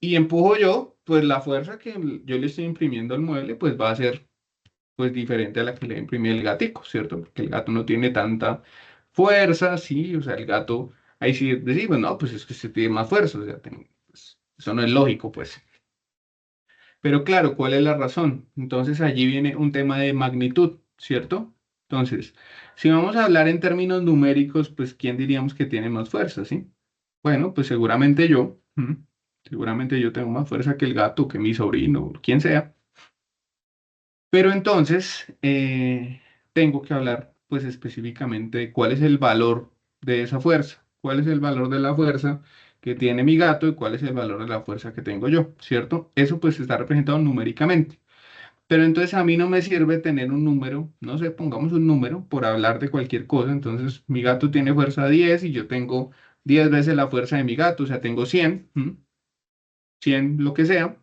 y empujo yo, pues la fuerza que yo le estoy imprimiendo al mueble, pues va a ser pues diferente a la que le imprimí el gatico, ¿cierto? Porque el gato no tiene tanta fuerza, sí, o sea, el gato, ahí sí decimos, no, pues es que se tiene más fuerza, o sea, pues, eso no es lógico, pues. Pero claro, ¿cuál es la razón? Entonces allí viene un tema de magnitud, ¿cierto? Entonces, si vamos a hablar en términos numéricos, pues ¿quién diríamos que tiene más fuerza, sí? Bueno, pues seguramente yo, seguramente yo tengo más fuerza que el gato, que mi sobrino, quien sea. Pero entonces, tengo que hablar pues específicamente de cuál es el valor de esa fuerza, cuál es el valor de la fuerza que tiene mi gato y cuál es el valor de la fuerza que tengo yo, ¿cierto? Eso pues está representado numéricamente. Pero entonces a mí no me sirve tener un número, no sé, pongamos un número por hablar de cualquier cosa. Entonces mi gato tiene fuerza 10 y yo tengo 10 veces la fuerza de mi gato, o sea, tengo 100, 100 lo que sea.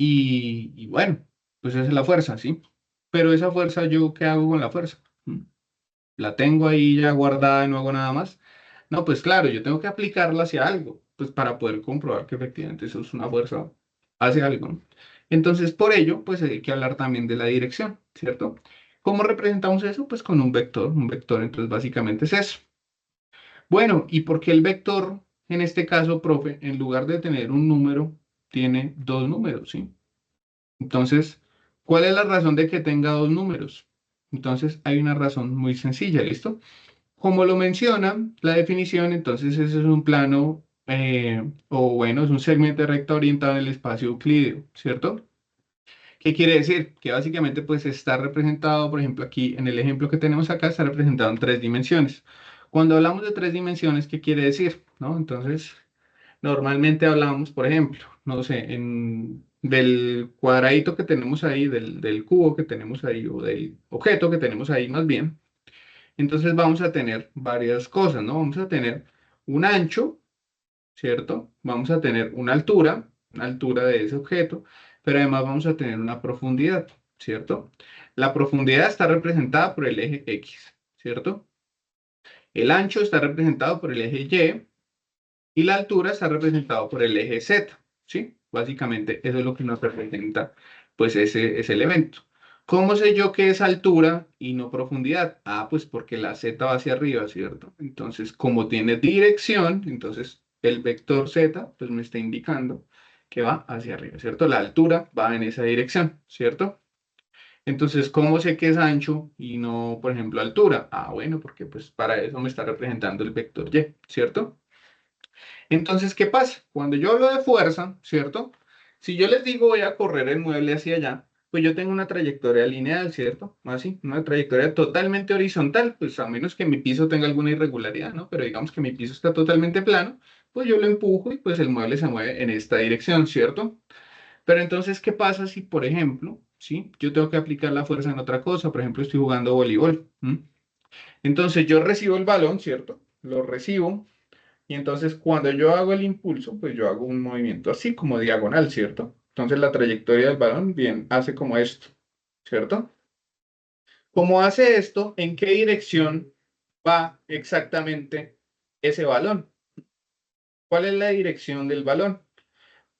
Y bueno, pues esa es la fuerza, ¿sí? Pero esa fuerza, ¿yo qué hago con la fuerza? ¿La tengo ahí ya guardada y no hago nada más? No, pues claro, yo tengo que aplicarla hacia algo, pues para poder comprobar que efectivamente eso es una fuerza hacia algo, ¿no? Entonces, por ello, pues hay que hablar también de la dirección, ¿cierto? ¿Cómo representamos eso? Pues con un vector. Un vector, entonces, básicamente es eso. Bueno, ¿y por qué el vector, en este caso, profe, en lugar de tener un número, tiene dos números, ¿sí? Entonces, ¿cuál es la razón de que tenga dos números? Entonces, hay una razón muy sencilla, ¿listo? Como lo menciona la definición, entonces ese es un plano, o bueno, es un segmento recto orientado en el espacio euclídeo, ¿cierto? ¿Qué quiere decir? Que básicamente pues está representado, por ejemplo, aquí en el ejemplo que tenemos acá, está representado en tres dimensiones. Cuando hablamos de tres dimensiones, ¿qué quiere decir? ¿No? Entonces, normalmente hablamos, por ejemplo, no sé, del cuadradito que tenemos ahí, del cubo que tenemos ahí, o del objeto que tenemos ahí más bien. Entonces vamos a tener varias cosas, ¿no? Vamos a tener un ancho, ¿cierto? Vamos a tener una altura de ese objeto, pero además vamos a tener una profundidad, ¿cierto? La profundidad está representada por el eje X, ¿cierto? El ancho está representado por el eje Y y la altura está representado por el eje Z, ¿sí? Básicamente eso es lo que nos representa, pues, ese elemento. ¿Cómo sé yo que es altura y no profundidad? Ah, pues porque la Z va hacia arriba, ¿cierto? Entonces, como tiene dirección, entonces el vector Z, pues me está indicando que va hacia arriba, ¿cierto? La altura va en esa dirección, ¿cierto? Entonces, ¿cómo sé que es ancho y no, por ejemplo, altura? Ah, bueno, porque pues para eso me está representando el vector Y, ¿cierto? Entonces, ¿qué pasa? Cuando yo hablo de fuerza, ¿cierto? Si yo les digo voy a correr el mueble hacia allá, pues yo tengo una trayectoria lineal, ¿cierto? Así, una trayectoria totalmente horizontal, pues a menos que mi piso tenga alguna irregularidad, ¿no? Pero digamos que mi piso está totalmente plano, pues yo lo empujo y pues el mueble se mueve en esta dirección, ¿cierto? Pero entonces, ¿qué pasa si, por ejemplo, sí, yo tengo que aplicar la fuerza en otra cosa? Por ejemplo, estoy jugando voleibol. Entonces yo recibo el balón, ¿cierto? Lo recibo Y entonces cuando yo hago el impulso, pues yo hago un movimiento así como diagonal, ¿cierto? Entonces la trayectoria del balón, bien, hace como esto, ¿cierto? ¿Cómo hace esto? ¿En qué dirección va exactamente ese balón? ¿Cuál es la dirección del balón?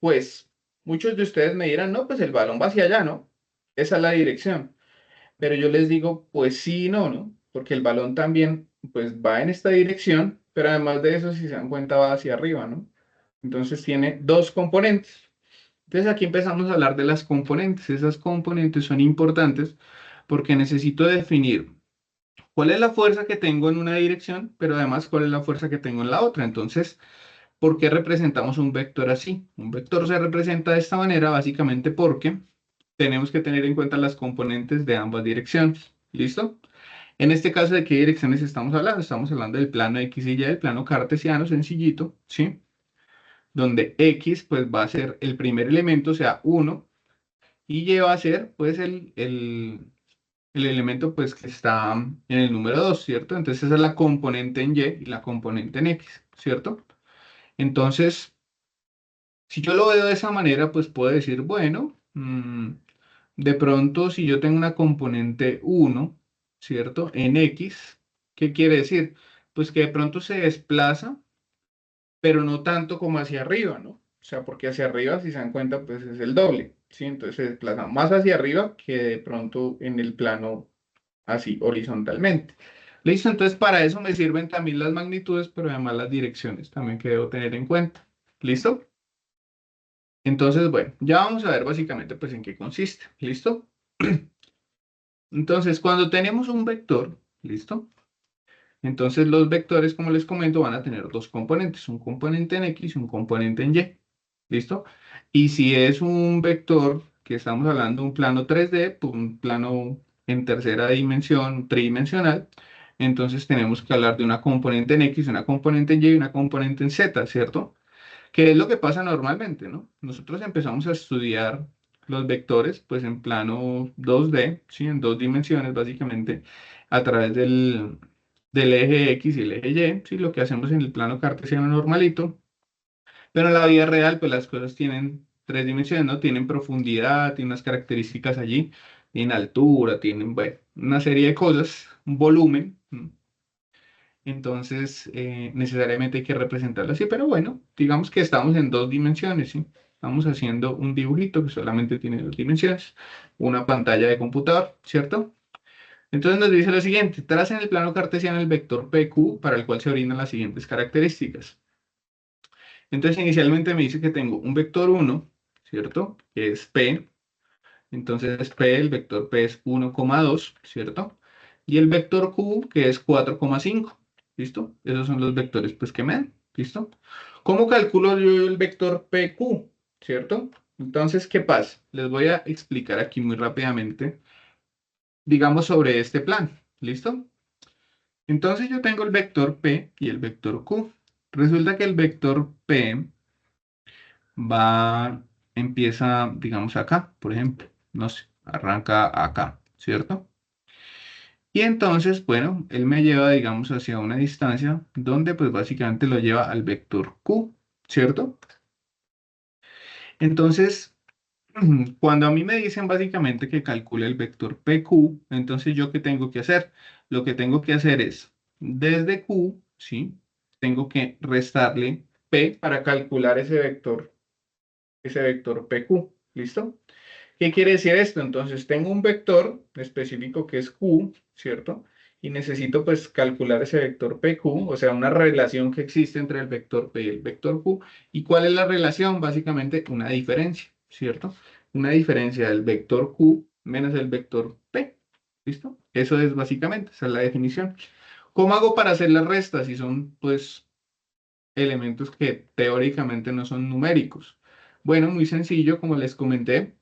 Pues muchos de ustedes me dirán, no, pues el balón va hacia allá, ¿no? Esa es la dirección. Pero yo les digo, pues sí y no, ¿no? Porque el balón también, pues va en esta dirección, pero además de eso, si se dan cuenta, va hacia arriba, ¿no? Entonces tiene dos componentes. Entonces aquí empezamos a hablar de las componentes. Esas componentes son importantes porque necesito definir cuál es la fuerza que tengo en una dirección, pero además cuál es la fuerza que tengo en la otra. Entonces, ¿por qué representamos un vector así? Un vector se representa de esta manera básicamente porque tenemos que tener en cuenta las componentes de ambas direcciones. ¿Listo? En este caso, ¿de qué direcciones estamos hablando? Estamos hablando del plano X y Y, del plano cartesiano sencillito, ¿sí? Donde X pues va a ser el primer elemento, o sea, uno, y Y va a ser pues el elemento pues que está en el número 2, ¿cierto? Entonces esa es la componente en Y y la componente en X, ¿cierto? Entonces, si yo lo veo de esa manera, pues puedo decir, bueno, de pronto si yo tengo una componente uno, ¿cierto? En X, ¿qué quiere decir? Pues que de pronto se desplaza, pero no tanto como hacia arriba, ¿no? O sea, porque hacia arriba, si se dan cuenta, pues es el doble, ¿sí? Entonces se desplaza más hacia arriba que de pronto en el plano así horizontalmente. Listo, entonces para eso me sirven también las magnitudes, pero además las direcciones también que debo tener en cuenta. ¿Listo? Entonces, bueno, ya vamos a ver básicamente pues en qué consiste. ¿Listo? Entonces, cuando tenemos un vector, ¿listo? Entonces los vectores, como les comento, van a tener dos componentes, un componente en X y un componente en Y. ¿Listo? Y si es un vector que estamos hablando de un plano 3D, pues un plano en tercera dimensión, tridimensional, entonces tenemos que hablar de una componente en X, una componente en Y y una componente en Z, ¿cierto? ¿Qué es lo que pasa normalmente, no? Nosotros empezamos a estudiar los vectores, pues en plano 2D, ¿sí? En dos dimensiones, básicamente, a través del eje X y el eje Y, ¿sí? Lo que hacemos en el plano cartesiano normalito, pero en la vida real, pues las cosas tienen tres dimensiones, ¿no? Tienen profundidad, tienen unas características allí, tienen altura, tienen, bueno, una serie de cosas, un volumen. Entonces, necesariamente hay que representarlo así, pero bueno, digamos que estamos en dos dimensiones, ¿sí? Estamos haciendo un dibujito que solamente tiene dos dimensiones, una pantalla de computador, ¿cierto? Entonces nos dice lo siguiente, traza en el plano cartesiano el vector PQ para el cual se brindan las siguientes características. Entonces, inicialmente me dice que tengo un vector uno, ¿cierto? Que es P. Entonces, P, el vector P es 1,2, ¿cierto? Y el vector Q, que es 4,5. ¿Listo? Esos son los vectores pues, que me dan. ¿Listo? ¿Cómo calculo yo el vector PQ? ¿Cierto? Entonces, ¿qué pasa? Les voy a explicar aquí muy rápidamente, digamos, sobre este plan. ¿Listo? Entonces, yo tengo el vector P y el vector Q. Resulta que el vector P va, empieza, digamos, acá, por ejemplo. No sé, arranca acá, ¿cierto? Y entonces, bueno, él me lleva, digamos, hacia una distancia donde pues básicamente lo lleva al vector Q, ¿cierto? Entonces, cuando a mí me dicen básicamente que calcule el vector PQ, entonces yo ¿qué tengo que hacer? Lo que tengo que hacer es, desde Q, ¿sí? Tengo que restarle P para calcular ese vector PQ, ¿listo? ¿Qué quiere decir esto? Entonces tengo un vector específico que es Q, ¿cierto? Y necesito pues calcular ese vector PQ, o sea, una relación que existe entre el vector P y el vector Q. ¿Y cuál es la relación? Básicamente una diferencia, ¿cierto? Una diferencia del vector Q menos el vector P. ¿Listo? Eso es básicamente, esa es la definición. ¿Cómo hago para hacer las restas si son pues elementos que teóricamente no son numéricos? Bueno, muy sencillo, como les comenté.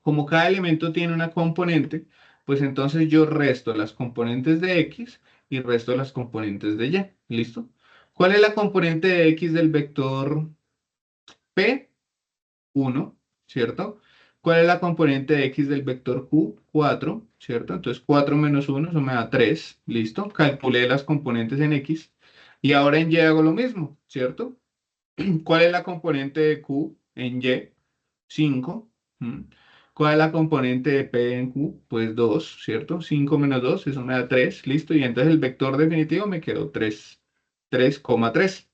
Como cada elemento tiene una componente, pues entonces yo resto las componentes de X y resto las componentes de Y. ¿Listo? ¿Cuál es la componente de X del vector P? 1, ¿cierto? ¿Cuál es la componente de X del vector Q? 4, ¿cierto? Entonces 4 menos 1, eso me da 3. ¿Listo? Calculé las componentes en X Y ahora en Y hago lo mismo, ¿cierto? ¿Cuál es la componente de Q en Y? 5. ¿Mm? ¿Cuál es la componente de P en Q? Pues 2, ¿cierto? 5 menos 2, eso me da 3, listo. Y entonces el vector definitivo me quedó 3, 3,3.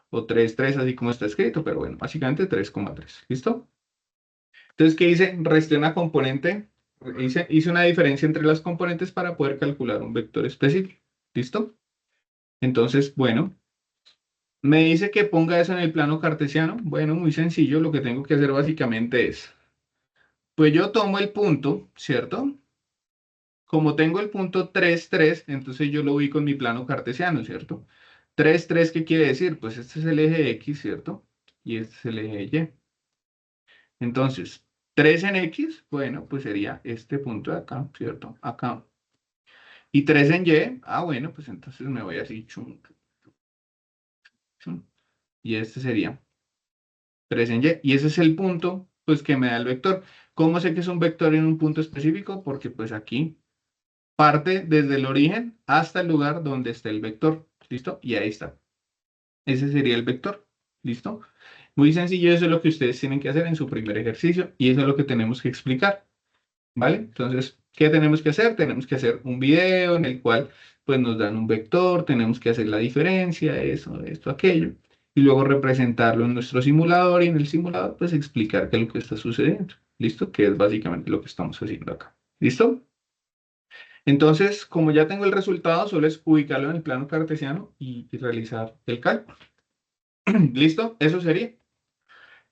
O 3, 3, así como está escrito, pero bueno, básicamente 3,3, ¿listo? Entonces, ¿qué hice? Resté una componente, hice una diferencia entre las componentes para poder calcular un vector específico, ¿listo? Entonces, bueno. Me dice que ponga eso en el plano cartesiano. Bueno, muy sencillo. Lo que tengo que hacer básicamente es, pues yo tomo el punto, ¿cierto? Como tengo el punto 3 3, entonces yo lo ubico en mi plano cartesiano, ¿cierto? 3 3, ¿qué quiere decir? Pues este es el eje X, ¿cierto? Y este es el eje Y. Entonces, 3 en X, bueno, pues sería este punto de acá, ¿cierto? Acá. Y 3 en Y, bueno, pues entonces me voy así, chum, chum. Y este sería 3 en Y. Y ese es el punto, pues, que me da el vector. ¿Cómo sé que es un vector en un punto específico? Porque, pues, aquí parte desde el origen hasta el lugar donde está el vector. ¿Listo? Y ahí está. Ese sería el vector. ¿Listo? Muy sencillo, eso es lo que ustedes tienen que hacer en su primer ejercicio y eso es lo que tenemos que explicar. ¿Vale? Entonces, ¿qué tenemos que hacer? Tenemos que hacer un video en el cual pues nos dan un vector, tenemos que hacer la diferencia, eso, esto, aquello, y luego representarlo en nuestro simulador y en el simulador pues explicar qué es lo que está sucediendo. ¿Listo? Que es básicamente lo que estamos haciendo acá. ¿Listo? Entonces, como ya tengo el resultado, solo es ubicarlo en el plano cartesiano y realizar el cálculo. ¿Listo? Eso sería.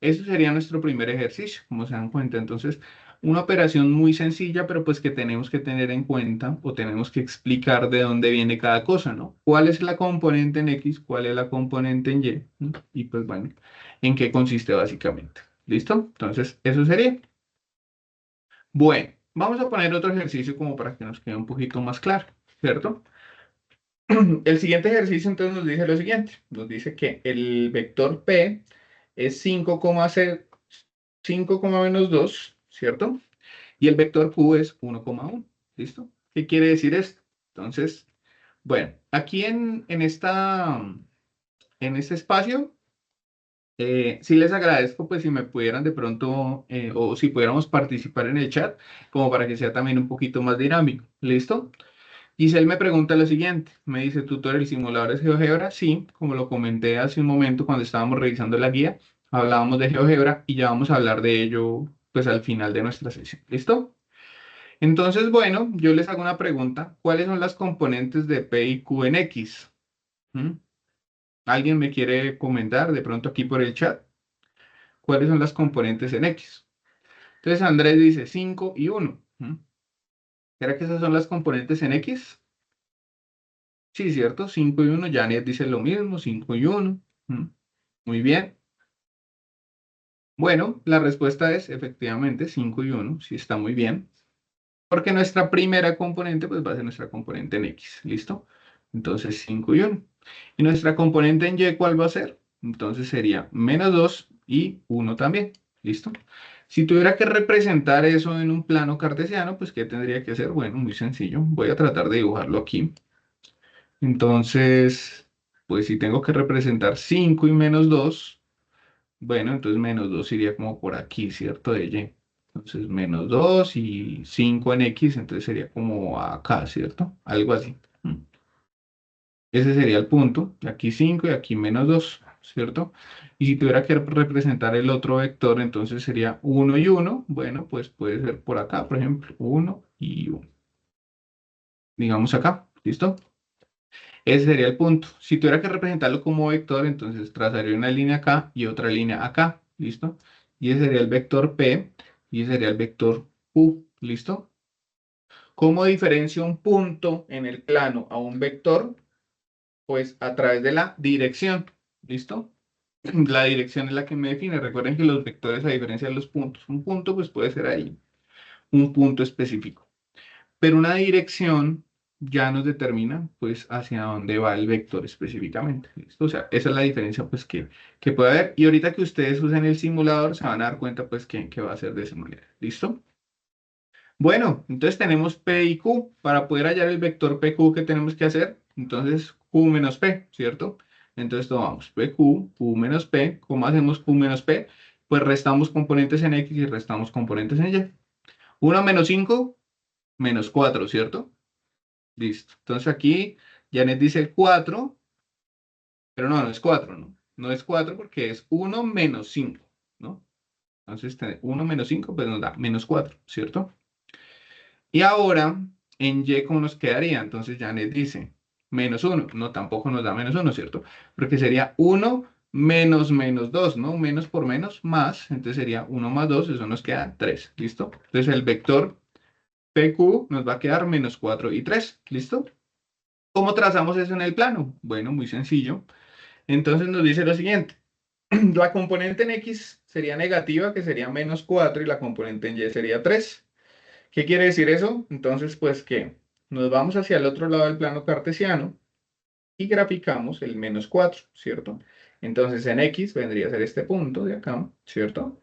Eso sería nuestro primer ejercicio, como se dan cuenta. Entonces, una operación muy sencilla, pero pues que tenemos que tener en cuenta o tenemos que explicar de dónde viene cada cosa, ¿no? ¿Cuál es la componente en X? ¿Cuál es la componente en Y? ¿No? Y pues bueno, ¿en qué consiste básicamente? ¿Listo? Entonces, eso sería. Bueno, vamos a poner otro ejercicio como para que nos quede un poquito más claro, ¿cierto? El siguiente ejercicio entonces nos dice lo siguiente. Nos dice que el vector P es 5,-2, ¿cierto? Y el vector Q es 1,1. ¿Listo? ¿Qué quiere decir esto? Entonces, bueno, aquí en este espacio, sí les agradezco pues si me pudieran de pronto o si pudiéramos participar en el chat como para que sea también un poquito más dinámico. ¿Listo? Giselle me pregunta lo siguiente, me dice, ¿tutor, el simulador es GeoGebra? Sí, como lo comenté hace un momento cuando estábamos revisando la guía, hablábamos de GeoGebra y ya vamos a hablar de ello pues al final de nuestra sesión. ¿Listo? Entonces, bueno, yo les hago una pregunta. ¿Cuáles son las componentes de P y Q en X? ¿Mm? ¿Alguien me quiere comentar de pronto aquí por el chat? ¿Cuáles son las componentes en X? Entonces Andrés dice 5 y 1. ¿Será que esas son las componentes en X? Sí, ¿cierto? 5 y 1. Janet dice lo mismo, 5 y 1. Muy bien. Bueno, la respuesta es efectivamente 5 y 1. Sí, está muy bien. Porque nuestra primera componente pues va a ser nuestra componente en X. ¿Listo? Entonces 5 y 1. ¿Y nuestra componente en Y cuál va a ser? Entonces sería -2 y 1 también. ¿Listo? Si tuviera que representar eso en un plano cartesiano, pues ¿qué tendría que hacer? Bueno, muy sencillo. Voy a tratar de dibujarlo aquí. Entonces, pues si tengo que representar 5 y -2, bueno, entonces -2 iría como por aquí, ¿cierto? De Y. Entonces -2 y 5 en X, entonces sería como acá, ¿cierto? Algo así. Ese sería el punto. Aquí 5 y aquí -2, ¿cierto? Y si tuviera que representar el otro vector, entonces sería 1 y 1. Bueno, pues puede ser por acá, por ejemplo, 1 y 1. Digamos acá, ¿listo? Ese sería el punto. Si tuviera que representarlo como vector, entonces trazaría una línea acá y otra línea acá. ¿Listo? Y ese sería el vector P y ese sería el vector Q. ¿Listo? ¿Cómo diferencio un punto en el plano a un vector? Pues a través de la dirección. ¿Listo? La dirección es la que me define. Recuerden que los vectores, a diferencia de los puntos, un punto pues puede ser ahí, un punto específico. Pero una dirección ya nos determina pues hacia dónde va el vector específicamente. ¿Listo? O sea, esa es la diferencia pues que puede haber. Y ahorita que ustedes usen el simulador se van a dar cuenta pues que va a ser de esa manera. ¿Listo? Bueno, entonces tenemos P y Q. Para poder hallar el vector PQ, ¿qué tenemos que hacer? Entonces Q menos P, ¿cierto? Entonces tomamos PQ, Q menos P. ¿Cómo hacemos Q menos P? Pues restamos componentes en X y restamos componentes en Y. 1 menos 5 menos 4, ¿cierto? Listo. Entonces aquí Janet dice 4, pero no, no es 4, ¿no? No es 4 porque es 1 menos 5, ¿no? Entonces 1 menos 5 pues nos da menos 4, ¿cierto? Y ahora en Y, ¿cómo nos quedaría? Entonces Janet dice menos 1. No, tampoco nos da menos 1, ¿cierto? Porque sería 1 menos menos 2, ¿no? Menos por menos más. Entonces sería 1 más 2, eso nos queda 3. ¿Listo? Entonces el vector PQ nos va a quedar menos 4 y 3. ¿Listo? ¿Cómo trazamos eso en el plano? Bueno, muy sencillo. Entonces nos dice lo siguiente. La componente en X sería negativa, que sería menos 4, y la componente en Y sería 3. ¿Qué quiere decir eso? Entonces, pues que nos vamos hacia el otro lado del plano cartesiano y graficamos el menos 4, ¿cierto? Entonces en X vendría a ser este punto de acá, ¿cierto?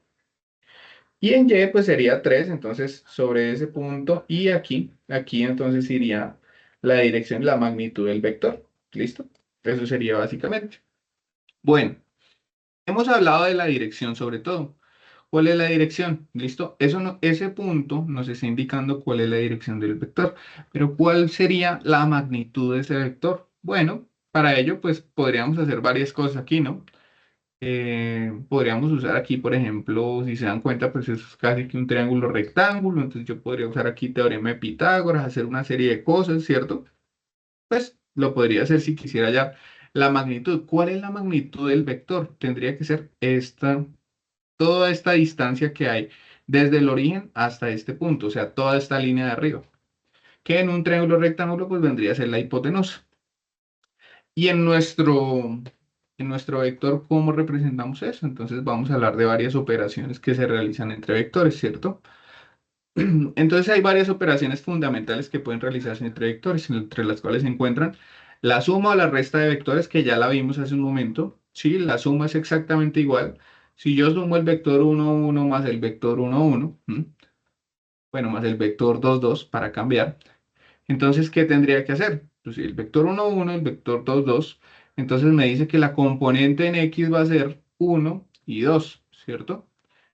Y en Y pues sería 3, entonces sobre ese punto y aquí entonces iría la dirección, la magnitud del vector. ¿Listo? Eso sería básicamente. Bueno, hemos hablado de la dirección sobre todo. ¿Cuál es la dirección? ¿Listo? Eso no, ese punto nos está indicando cuál es la dirección del vector. Pero ¿cuál sería la magnitud de ese vector? Bueno, para ello pues podríamos hacer varias cosas aquí, ¿no? Podríamos usar aquí, por ejemplo, si se dan cuenta, pues eso es casi que un triángulo rectángulo. Entonces yo podría usar aquí teorema de Pitágoras, hacer una serie de cosas, ¿cierto? Pues lo podría hacer si quisiera hallar la magnitud. ¿Cuál es la magnitud del vector? Tendría que ser toda esta distancia que hay desde el origen hasta este punto, o sea, toda esta línea de arriba, que en un triángulo rectángulo pues vendría a ser la hipotenusa. Y en nuestro vector, ¿cómo representamos eso? Entonces vamos a hablar de varias operaciones que se realizan entre vectores, ¿cierto? Entonces hay varias operaciones fundamentales que pueden realizarse entre vectores, entre las cuales se encuentran la suma o la resta de vectores, que ya la vimos hace un momento. Sí, la suma es exactamente igual. Si yo sumo el vector 1, 1 más el vector 1, 1, bueno, más el vector 2, 2 para cambiar, entonces, ¿qué tendría que hacer? Pues si el vector 1, 1, el vector 2, 2, entonces me dice que la componente en X va a ser 1 y 2, ¿cierto?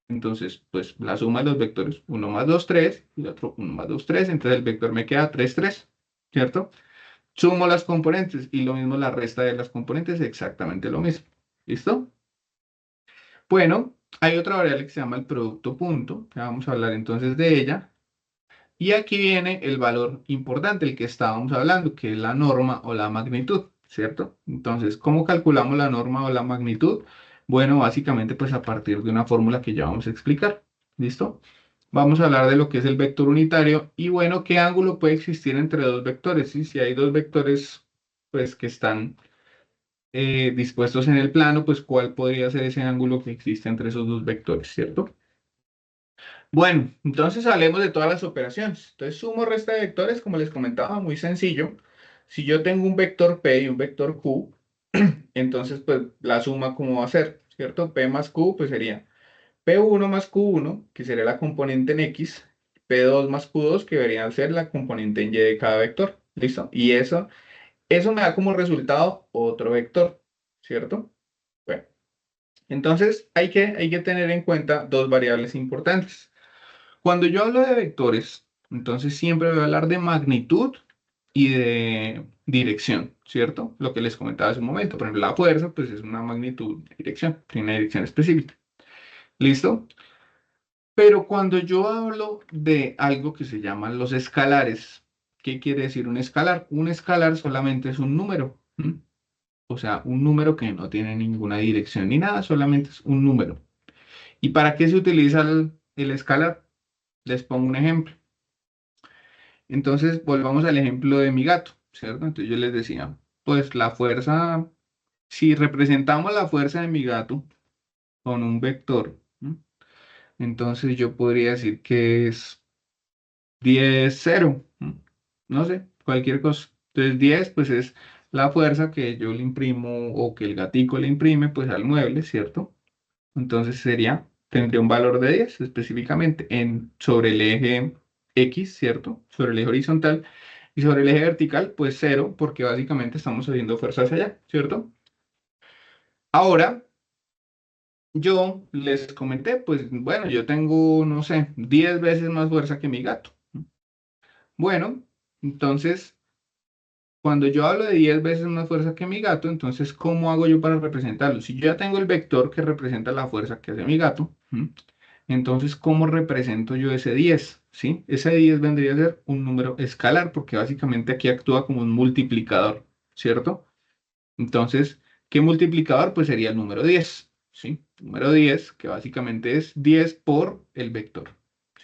Entonces, pues la suma de los vectores, 1 más 2, 3, y el otro 1 más 2, 3, entonces el vector me queda 3, 3, ¿cierto? Sumo las componentes y lo mismo la resta de las componentes, exactamente lo mismo. ¿Listo? Bueno, hay otra variable que se llama el producto punto, que vamos a hablar entonces de ella. Y aquí viene el valor importante, el que estábamos hablando, que es la norma o la magnitud, ¿cierto? Entonces, ¿cómo calculamos la norma o la magnitud? Bueno, básicamente pues a partir de una fórmula que ya vamos a explicar. ¿Listo? Vamos a hablar de lo que es el vector unitario y bueno, ¿qué ángulo puede existir entre dos vectores? ¿Sí? Si hay dos vectores pues que están dispuestos en el plano, pues ¿cuál podría ser ese ángulo que existe entre esos dos vectores? ¿Cierto? Bueno, entonces hablemos de todas las operaciones. Entonces, sumo resta de vectores, como les comentaba, muy sencillo. Si yo tengo un vector P y un vector Q, entonces, pues, la suma, ¿cómo va a ser? ¿Cierto? P más Q, pues sería P1 más Q1, que sería la componente en X, P2 más Q2, que debería ser la componente en Y de cada vector. ¿Listo? Y eso me da como resultado otro vector, ¿cierto? Bueno, entonces hay que tener en cuenta dos variables importantes. Cuando yo hablo de vectores, entonces siempre voy a hablar de magnitud y de dirección, ¿cierto? Lo que les comentaba hace un momento. Por ejemplo, la fuerza, pues es una magnitud de dirección, tiene una dirección específica. ¿Listo? Pero cuando yo hablo de algo que se llaman los escalares, ¿qué quiere decir un escalar? Un escalar solamente es un número, ¿m? O sea, un número que no tiene ninguna dirección ni nada, solamente es un número. ¿Y para qué se utiliza el escalar? Les pongo un ejemplo. Entonces, volvamos al ejemplo de mi gato, ¿cierto? Entonces yo les decía, pues la fuerza, si representamos la fuerza de mi gato con un vector, ¿m? Entonces yo podría decir que es 10 0, ¿m? No sé, cualquier cosa. Entonces 10 pues es la fuerza que yo le imprimo o que el gatico le imprime pues al mueble, ¿cierto? Entonces tendría un valor de 10 específicamente sobre el eje X, ¿cierto? Sobre el eje horizontal. Y sobre el eje vertical, pues cero, porque básicamente estamos haciendo fuerza hacia allá, ¿cierto? Ahora, yo les comenté, pues bueno, yo tengo, no sé, 10 veces más fuerza que mi gato. Bueno, entonces, cuando yo hablo de 10 veces más fuerza que mi gato, entonces, ¿cómo hago yo para representarlo? Si yo ya tengo el vector que representa la fuerza que hace mi gato, ¿m? Entonces, ¿cómo represento yo ese 10? ¿Sí? Ese 10 vendría a ser un número escalar, porque básicamente aquí actúa como un multiplicador, ¿cierto? Entonces, ¿qué multiplicador? Pues sería el número 10, ¿sí? Número 10, que básicamente es 10 por el vector,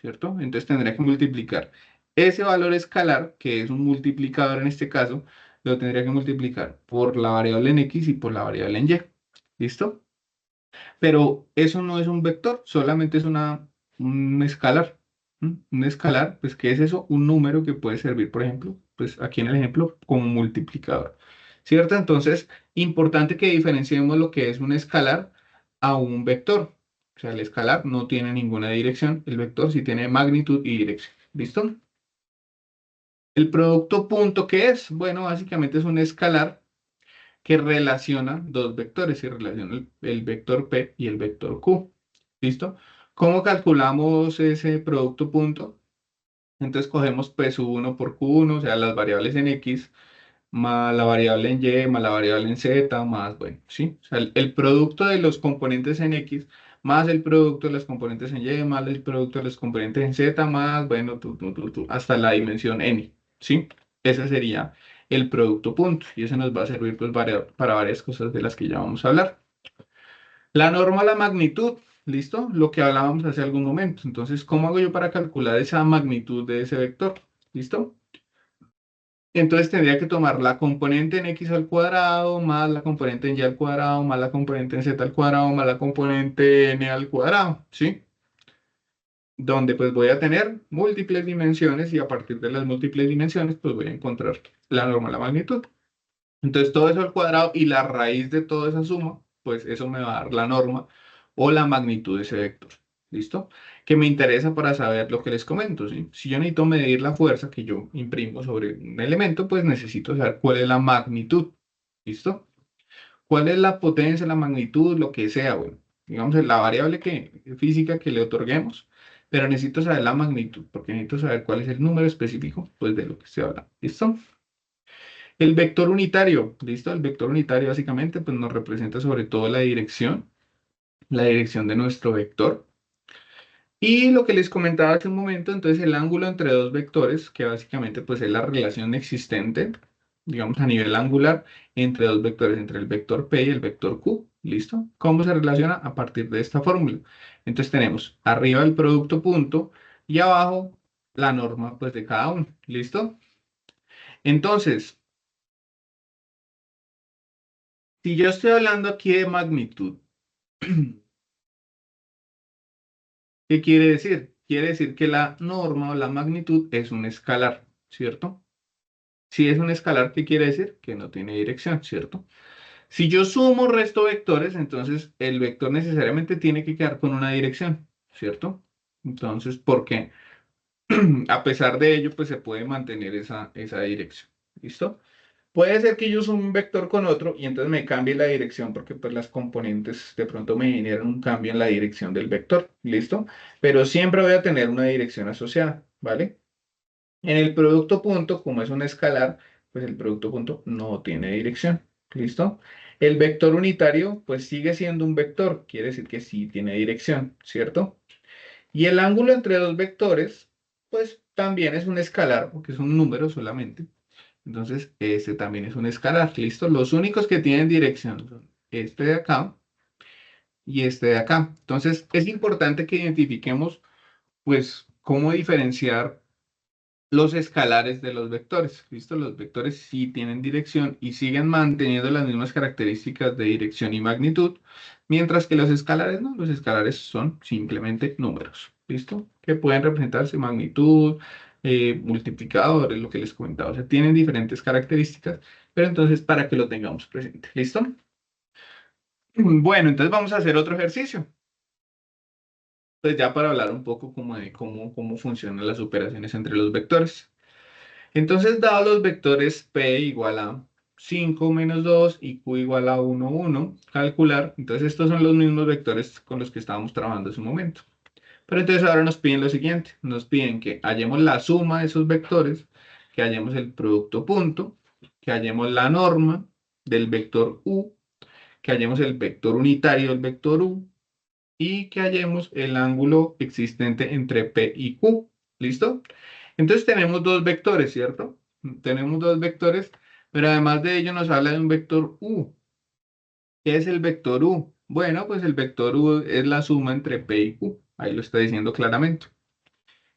¿cierto? Entonces tendría que multiplicar ese valor escalar, que es un multiplicador en este caso, lo tendría que multiplicar por la variable en x y por la variable en y. ¿Listo? Pero eso no es un vector, solamente es un escalar. Un escalar, pues, ¿qué es eso? Un número que puede servir, por ejemplo, pues aquí en el ejemplo, como multiplicador. ¿Cierto? Entonces, importante que diferenciemos lo que es un escalar a un vector. O sea, el escalar no tiene ninguna dirección, el vector sí tiene magnitud y dirección. ¿Listo? El producto punto, ¿qué es? Bueno, básicamente es un escalar que relaciona dos vectores y relaciona el vector P y el vector Q. ¿Listo? ¿Cómo calculamos ese producto punto? Entonces cogemos P sub 1 por Q1, o sea, las variables en X, más la variable en Y, más la variable en Z, más, bueno, ¿sí? O sea, el producto de los componentes en X, más el producto de los componentes en Y, más el producto de los componentes en Z, más, bueno, hasta la dimensión N, ¿sí? Ese sería el producto punto, y eso nos va a servir pues, para varias cosas de las que ya vamos a hablar. La norma, la magnitud, ¿listo? Lo que hablábamos hace algún momento. Entonces, ¿cómo hago yo para calcular esa magnitud de ese vector? ¿Listo? Entonces tendría que tomar la componente en x al cuadrado, más la componente en y al cuadrado, más la componente en z al cuadrado, más la componente n al cuadrado, ¿sí? Donde pues voy a tener múltiples dimensiones y a partir de las múltiples dimensiones pues voy a encontrar la norma de la magnitud. Entonces todo eso al cuadrado y la raíz de toda esa suma, pues eso me va a dar la norma o la magnitud de ese vector. ¿Listo? Que me interesa para saber lo que les comento, ¿sí? Si yo necesito medir la fuerza que yo imprimo sobre un elemento, pues necesito saber cuál es la magnitud. ¿Listo? ¿Cuál es la potencia, la magnitud, lo que sea, bueno? Digamos, la variable física que le otorguemos, pero necesito saber la magnitud, porque necesito saber cuál es el número específico, pues, de lo que estoy hablando. ¿Listo? El vector unitario, ¿listo? El vector unitario básicamente pues nos representa sobre todo la dirección de nuestro vector. Y lo que les comentaba hace un momento, entonces el ángulo entre dos vectores, que básicamente pues es la relación existente, digamos a nivel angular, entre dos vectores, entre el vector P y el vector Q, ¿listo? ¿Cómo se relaciona? A partir de esta fórmula. Entonces tenemos arriba el producto punto y abajo la norma pues de cada uno, ¿listo? Entonces, si yo estoy hablando aquí de magnitud, ¿qué quiere decir? Quiere decir que la norma o la magnitud es un escalar, ¿cierto? Si es un escalar, ¿qué quiere decir? Que no tiene dirección, ¿cierto? Si yo sumo resto vectores, entonces el vector necesariamente tiene que quedar con una dirección, ¿cierto? Entonces, ¿por qué? A pesar de ello, pues se puede mantener esa dirección, ¿listo? Puede ser que yo sume un vector con otro y entonces me cambie la dirección porque pues las componentes de pronto me generan un cambio en la dirección del vector, ¿listo? Pero siempre voy a tener una dirección asociada, ¿vale? En el producto punto, como es un escalar, pues el producto punto no tiene dirección, ¿listo? El vector unitario pues sigue siendo un vector, quiere decir que sí tiene dirección, ¿cierto? Y el ángulo entre dos vectores pues también es un escalar porque es un número solamente. Entonces, este también es un escalar, ¿listo? Los únicos que tienen dirección son este de acá y este de acá. Entonces, es importante que identifiquemos, pues, cómo diferenciar los escalares de los vectores, ¿listo? Los vectores sí tienen dirección y siguen manteniendo las mismas características de dirección y magnitud, mientras que los escalares no, los escalares son simplemente números, ¿listo? Que pueden representarse magnitud, multiplicadores, lo que les comentaba, o sea, tienen diferentes características, pero entonces para que lo tengamos presente, ¿listo? Bueno, entonces vamos a hacer otro ejercicio, pues ya para hablar un poco como de cómo funcionan las operaciones entre los vectores. Entonces, dados los vectores P igual a 5 menos 2 y q igual a 1, 1, calcular. Entonces estos son los mismos vectores con los que estábamos trabajando hace un momento. Pero entonces ahora nos piden lo siguiente, nos piden que hallemos la suma de esos vectores, que hallemos el producto punto, que hallemos la norma del vector u, que hallemos el vector unitario del vector u y que hallemos el ángulo existente entre P y Q. ¿Listo? Entonces tenemos dos vectores, ¿cierto? Tenemos dos vectores, pero además de ello nos habla de un vector U. ¿Qué es el vector U? Bueno, pues el vector U es la suma entre P y Q. Ahí lo está diciendo claramente.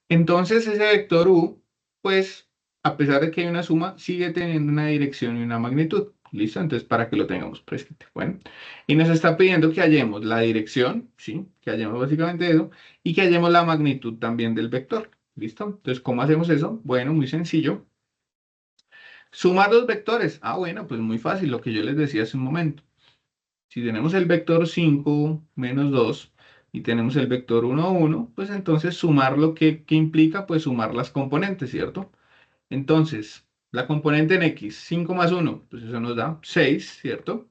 Entonces ese vector U, pues a pesar de que hay una suma, sigue teniendo una dirección y una magnitud. ¿Listo? Entonces para que lo tengamos presente. Bueno, y nos está pidiendo que hallemos la dirección, ¿sí? Que hallemos básicamente eso, y que hallemos la magnitud también del vector. ¿Listo? Entonces, ¿cómo hacemos eso? Bueno, muy sencillo. Sumar dos vectores. Ah, bueno, pues muy fácil, lo que yo les decía hace un momento. Si tenemos el vector 5 menos 2 y tenemos el vector 1, 1, pues entonces sumar lo que implica, pues sumar las componentes, ¿cierto? Entonces, la componente en x, 5 más 1, pues eso nos da 6, ¿cierto?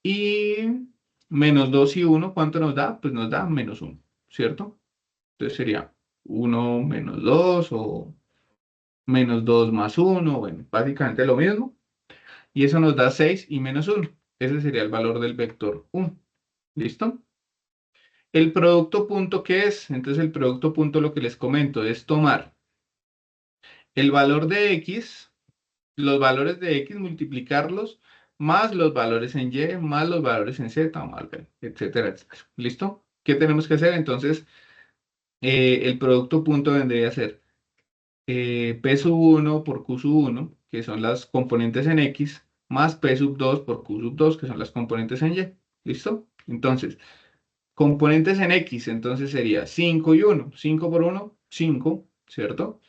Y menos 2 y 1, ¿cuánto nos da? Pues nos da menos 1, ¿cierto? Entonces sería 1 menos 2 o menos 2 más 1, bueno, básicamente lo mismo. Y eso nos da 6 y menos 1. Ese sería el valor del vector 1. ¿Listo? El producto punto, ¿qué es? Entonces el producto punto lo que les comento es tomar el valor de x, los valores de x, multiplicarlos, más los valores en y, más los valores en z, más b, etcétera, etcétera. ¿Listo? ¿Qué tenemos que hacer? Entonces, el producto punto vendría a ser P sub 1 por Q sub 1, que son las componentes en X, más P sub 2 por Q sub 2, que son las componentes en Y. ¿Listo? Entonces, componentes en X, entonces sería 5 y 1. 5 por 1, 5, ¿cierto?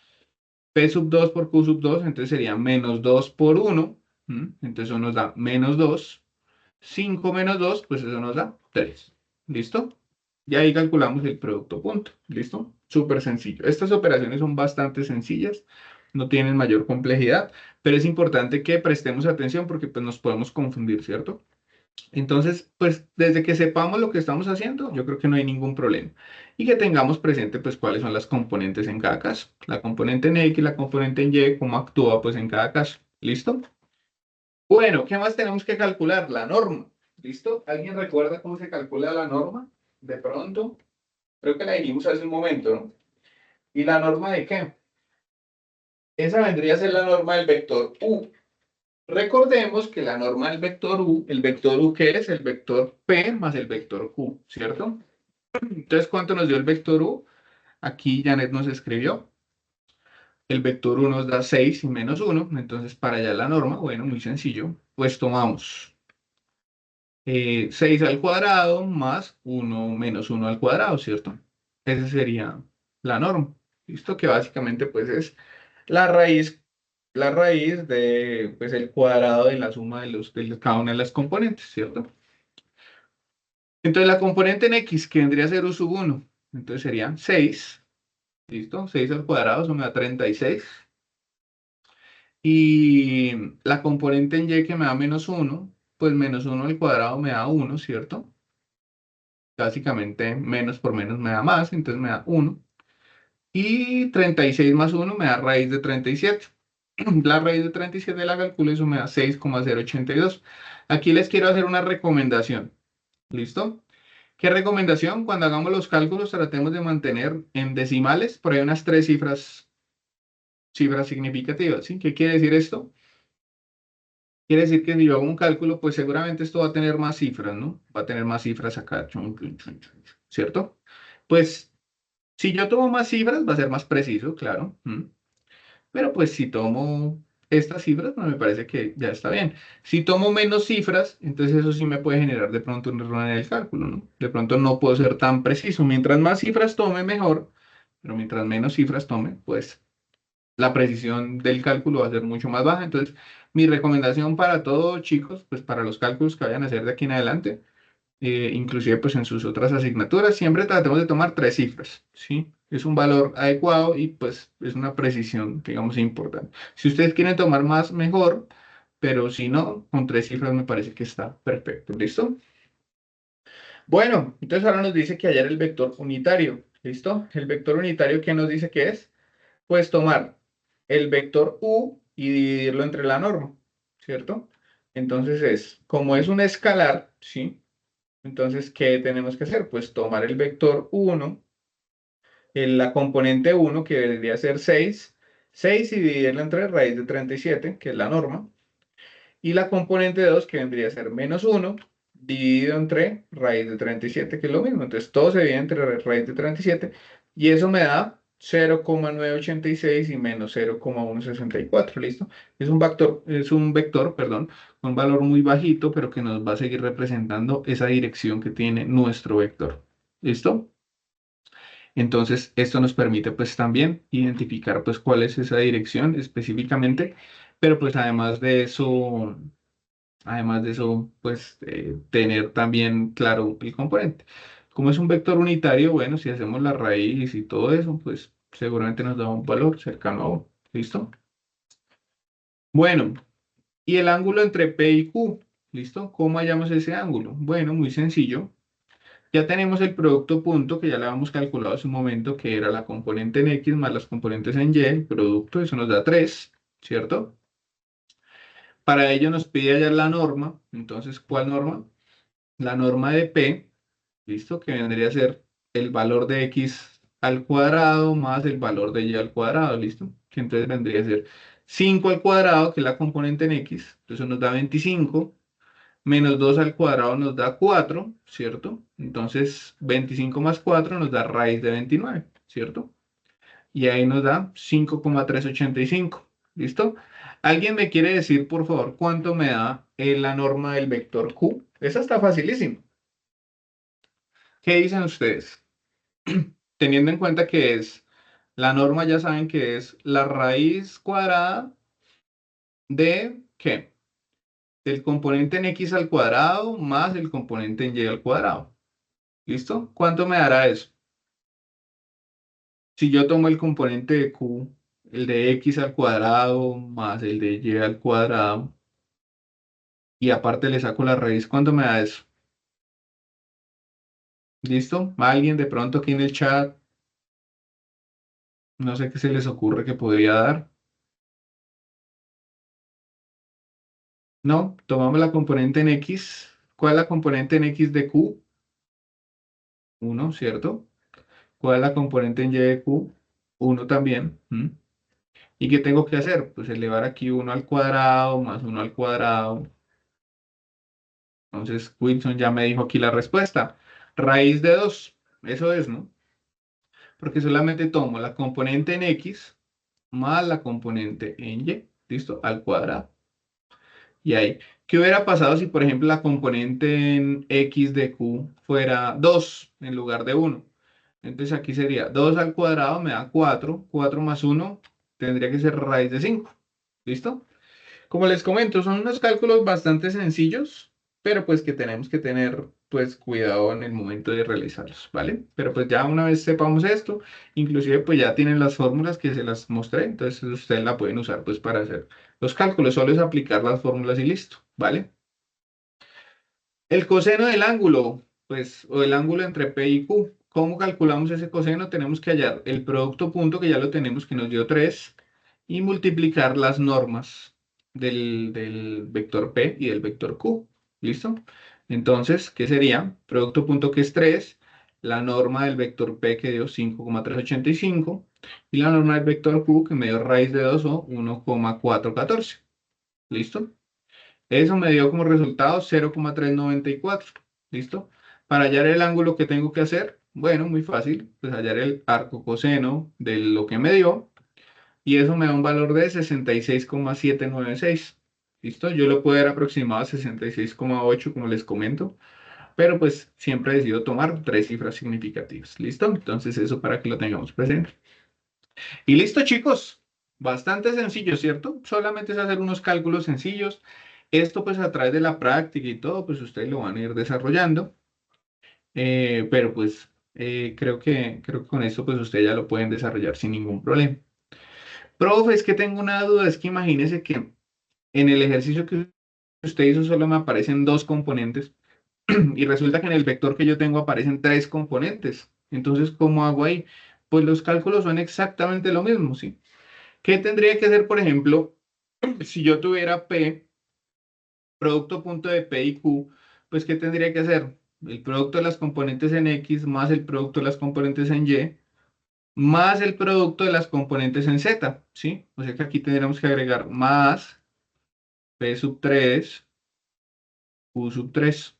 P sub 2 por Q sub 2, entonces sería menos 2 por 1. Entonces eso nos da menos 2. 5 menos 2, pues eso nos da 3. ¿Listo? Y ahí calculamos el producto punto. ¿Listo? Súper sencillo. Estas operaciones son bastante sencillas, no tienen mayor complejidad, pero es importante que prestemos atención porque pues, nos podemos confundir, ¿cierto? Entonces, pues desde que sepamos lo que estamos haciendo, yo creo que no hay ningún problema. Y que tengamos presente pues cuáles son las componentes en cada caso. La componente en X, la componente en Y, cómo actúa pues en cada caso. ¿Listo? Bueno, ¿qué más tenemos que calcular? La norma. ¿Listo? ¿Alguien recuerda cómo se calcula la norma? De pronto, creo que la dijimos hace un momento, ¿no? ¿Y la norma de qué? Esa vendría a ser la norma del vector U. Recordemos que la norma del vector U, el vector U, ¿qué es? El vector P más el vector Q, ¿cierto? Entonces, ¿cuánto nos dio el vector U? Aquí Janet nos escribió. El vector U nos da 6 y menos 1. Entonces, para allá la norma, bueno, muy sencillo. Pues tomamos 6 al cuadrado más 1 menos 1 al cuadrado, ¿cierto? Esa sería la norma. ¿Listo? Que básicamente pues es la raíz, la raíz de pues el cuadrado de la suma de cada una de las componentes, ¿cierto? Entonces la componente en x que vendría a ser u sub 1, entonces sería 6, ¿listo? 6 al cuadrado, eso me da 36. Y la componente en y que me da menos 1, pues menos 1 al cuadrado me da 1, ¿cierto? Básicamente menos por menos me da más, entonces me da 1. Y 36 más 1 me da raíz de 37. La raíz de 37 la calculo, eso me da 6,082. Aquí les quiero hacer una recomendación. ¿Listo? ¿Qué recomendación? Cuando hagamos los cálculos tratemos de mantener en decimales por ahí unas tres cifras significativas. ¿Sí? ¿Qué quiere decir esto? Quiere decir que si yo hago un cálculo, pues seguramente esto va a tener más cifras, ¿no? Va a tener más cifras acá, chun, chun, chun, chun, ¿cierto? Pues si yo tomo más cifras, va a ser más preciso, claro. Pero pues si tomo estas cifras, pues me parece que ya está bien. Si tomo menos cifras, entonces eso sí me puede generar de pronto un error en el cálculo, ¿no? De pronto no puedo ser tan preciso. Mientras más cifras tome, mejor. Pero mientras menos cifras tome, pues la precisión del cálculo va a ser mucho más baja. Entonces, mi recomendación para todos, chicos, pues para los cálculos que vayan a hacer de aquí en adelante, inclusive pues en sus otras asignaturas, siempre tratemos de tomar tres cifras, ¿sí? Es un valor adecuado y pues es una precisión, digamos, importante. Si ustedes quieren tomar más, mejor, pero si no, con tres cifras me parece que está perfecto. ¿Listo? Bueno, entonces ahora nos dice que hallar el vector unitario. ¿Listo? El vector unitario, ¿qué nos dice que es? Pues tomar el vector u y dividirlo entre la norma, ¿cierto? Entonces como es un escalar, ¿sí? Entonces, ¿qué tenemos que hacer? Pues tomar el vector uno, la componente uno que debería ser 6 y dividirla entre raíz de 37, que es la norma, y la componente 2 que vendría a ser menos uno dividido entre raíz de 37, que es lo mismo. Entonces, todo se divide entre raíz de 37 y eso me da 0,986 y menos 0,164. ¿Listo? Es un vector, perdón, con un valor muy bajito, pero que nos va a seguir representando esa dirección que tiene nuestro vector. ¿Listo? Entonces, esto nos permite pues también identificar pues cuál es esa dirección específicamente, pero pues además de eso pues tener también claro el componente. Como es un vector unitario, bueno, si hacemos la raíz y todo eso, pues seguramente nos da un valor cercano a 1. ¿Listo? Bueno, y el ángulo entre P y Q, ¿listo? ¿Cómo hallamos ese ángulo? Bueno, muy sencillo. Ya tenemos el producto punto que ya le habíamos calculado hace un momento, que era la componente en X más las componentes en Y, el producto, eso nos da 3, ¿cierto? Para ello nos pide hallar la norma. Entonces, ¿cuál norma? La norma de P, ¿listo? Que vendría a ser el valor de X al cuadrado más el valor de Y al cuadrado, ¿listo? Que entonces vendría a ser 5 al cuadrado, que es la componente en X, entonces nos da 25, menos 2 al cuadrado nos da 4, ¿cierto? Entonces 25 más 4 nos da raíz de 29, ¿cierto? Y ahí nos da 5,385. ¿Listo? ¿Alguien me quiere decir, por favor, cuánto me da la norma del vector Q? Esa está facilísimo. ¿Qué dicen ustedes? Teniendo en cuenta que la norma, ya saben que es la raíz cuadrada de, ¿qué? Del componente en X al cuadrado más el componente en Y al cuadrado. ¿Listo? ¿Cuánto me dará eso? Si yo tomo el componente de Q, el de X al cuadrado más el de Y al cuadrado, y aparte le saco la raíz, ¿cuánto me da eso? ¿Listo? ¿Alguien de pronto aquí en el chat? No sé qué se les ocurre que podría dar. No, tomamos la componente en X. ¿Cuál es la componente en X de Q? Uno, ¿cierto? ¿Cuál es la componente en Y de Q? Uno también. ¿Mm? ¿Y qué tengo que hacer? Pues elevar aquí uno al cuadrado más uno al cuadrado. Entonces, Wilson ya me dijo aquí la respuesta. Raíz de 2. Eso es, ¿no? Porque solamente tomo la componente en X más la componente en Y, ¿listo? Al cuadrado. Y ahí, ¿qué hubiera pasado si, por ejemplo, la componente en X de Q fuera 2 en lugar de 1? Entonces aquí sería 2 al cuadrado me da 4, 4 más uno tendría que ser raíz de 5. ¿Listo? Como les comento, son unos cálculos bastante sencillos, pero pues que tenemos que tener pues cuidado en el momento de realizarlos, ¿vale? Pero pues ya una vez sepamos esto, inclusive pues ya tienen las fórmulas que se las mostré, entonces ustedes la pueden usar pues para hacer los cálculos, solo es aplicar las fórmulas y listo, ¿vale? El coseno del ángulo, pues, o el ángulo entre P y Q. ¿Cómo calculamos ese coseno? Tenemos que hallar el producto punto, que ya lo tenemos, que nos dio 3 y multiplicar las normas del vector P y del vector Q. ¿Listo? Entonces, ¿qué sería? Producto punto que es 3, la norma del vector P que dio 5,385 y la norma del vector Q que me dio raíz de 2 o 1,414. ¿Listo? Eso me dio como resultado 0,394. ¿Listo? Para hallar el ángulo que tengo que hacer, bueno, muy fácil, pues hallar el arco coseno de lo que me dio y eso me da un valor de 66,796. ¿Listo? Yo lo puedo ver aproximado a 66,8 como les comento, pero pues siempre decido tomar tres cifras significativas. ¿Listo? Entonces eso para que lo tengamos presente. Y listo, chicos. Bastante sencillo, ¿cierto? Solamente es hacer unos cálculos sencillos. Esto pues a través de la práctica y todo, pues ustedes lo van a ir desarrollando. Pero pues creo que con esto pues ustedes ya lo pueden desarrollar sin ningún problema. Profe, es que tengo una duda, es que imagínese que En el ejercicio que usted hizo solo me aparecen dos componentes y resulta que en el vector que yo tengo aparecen tres componentes. Entonces, ¿cómo hago ahí? Pues los cálculos son exactamente lo mismo, ¿sí? ¿Qué tendría que hacer, por ejemplo, si yo tuviera P, producto punto de P y Q, pues ¿qué tendría que hacer? El producto de las componentes en X más el producto de las componentes en Y más el producto de las componentes en Z, ¿sí? O sea que aquí tendríamos que agregar más P sub 3 Q sub 3,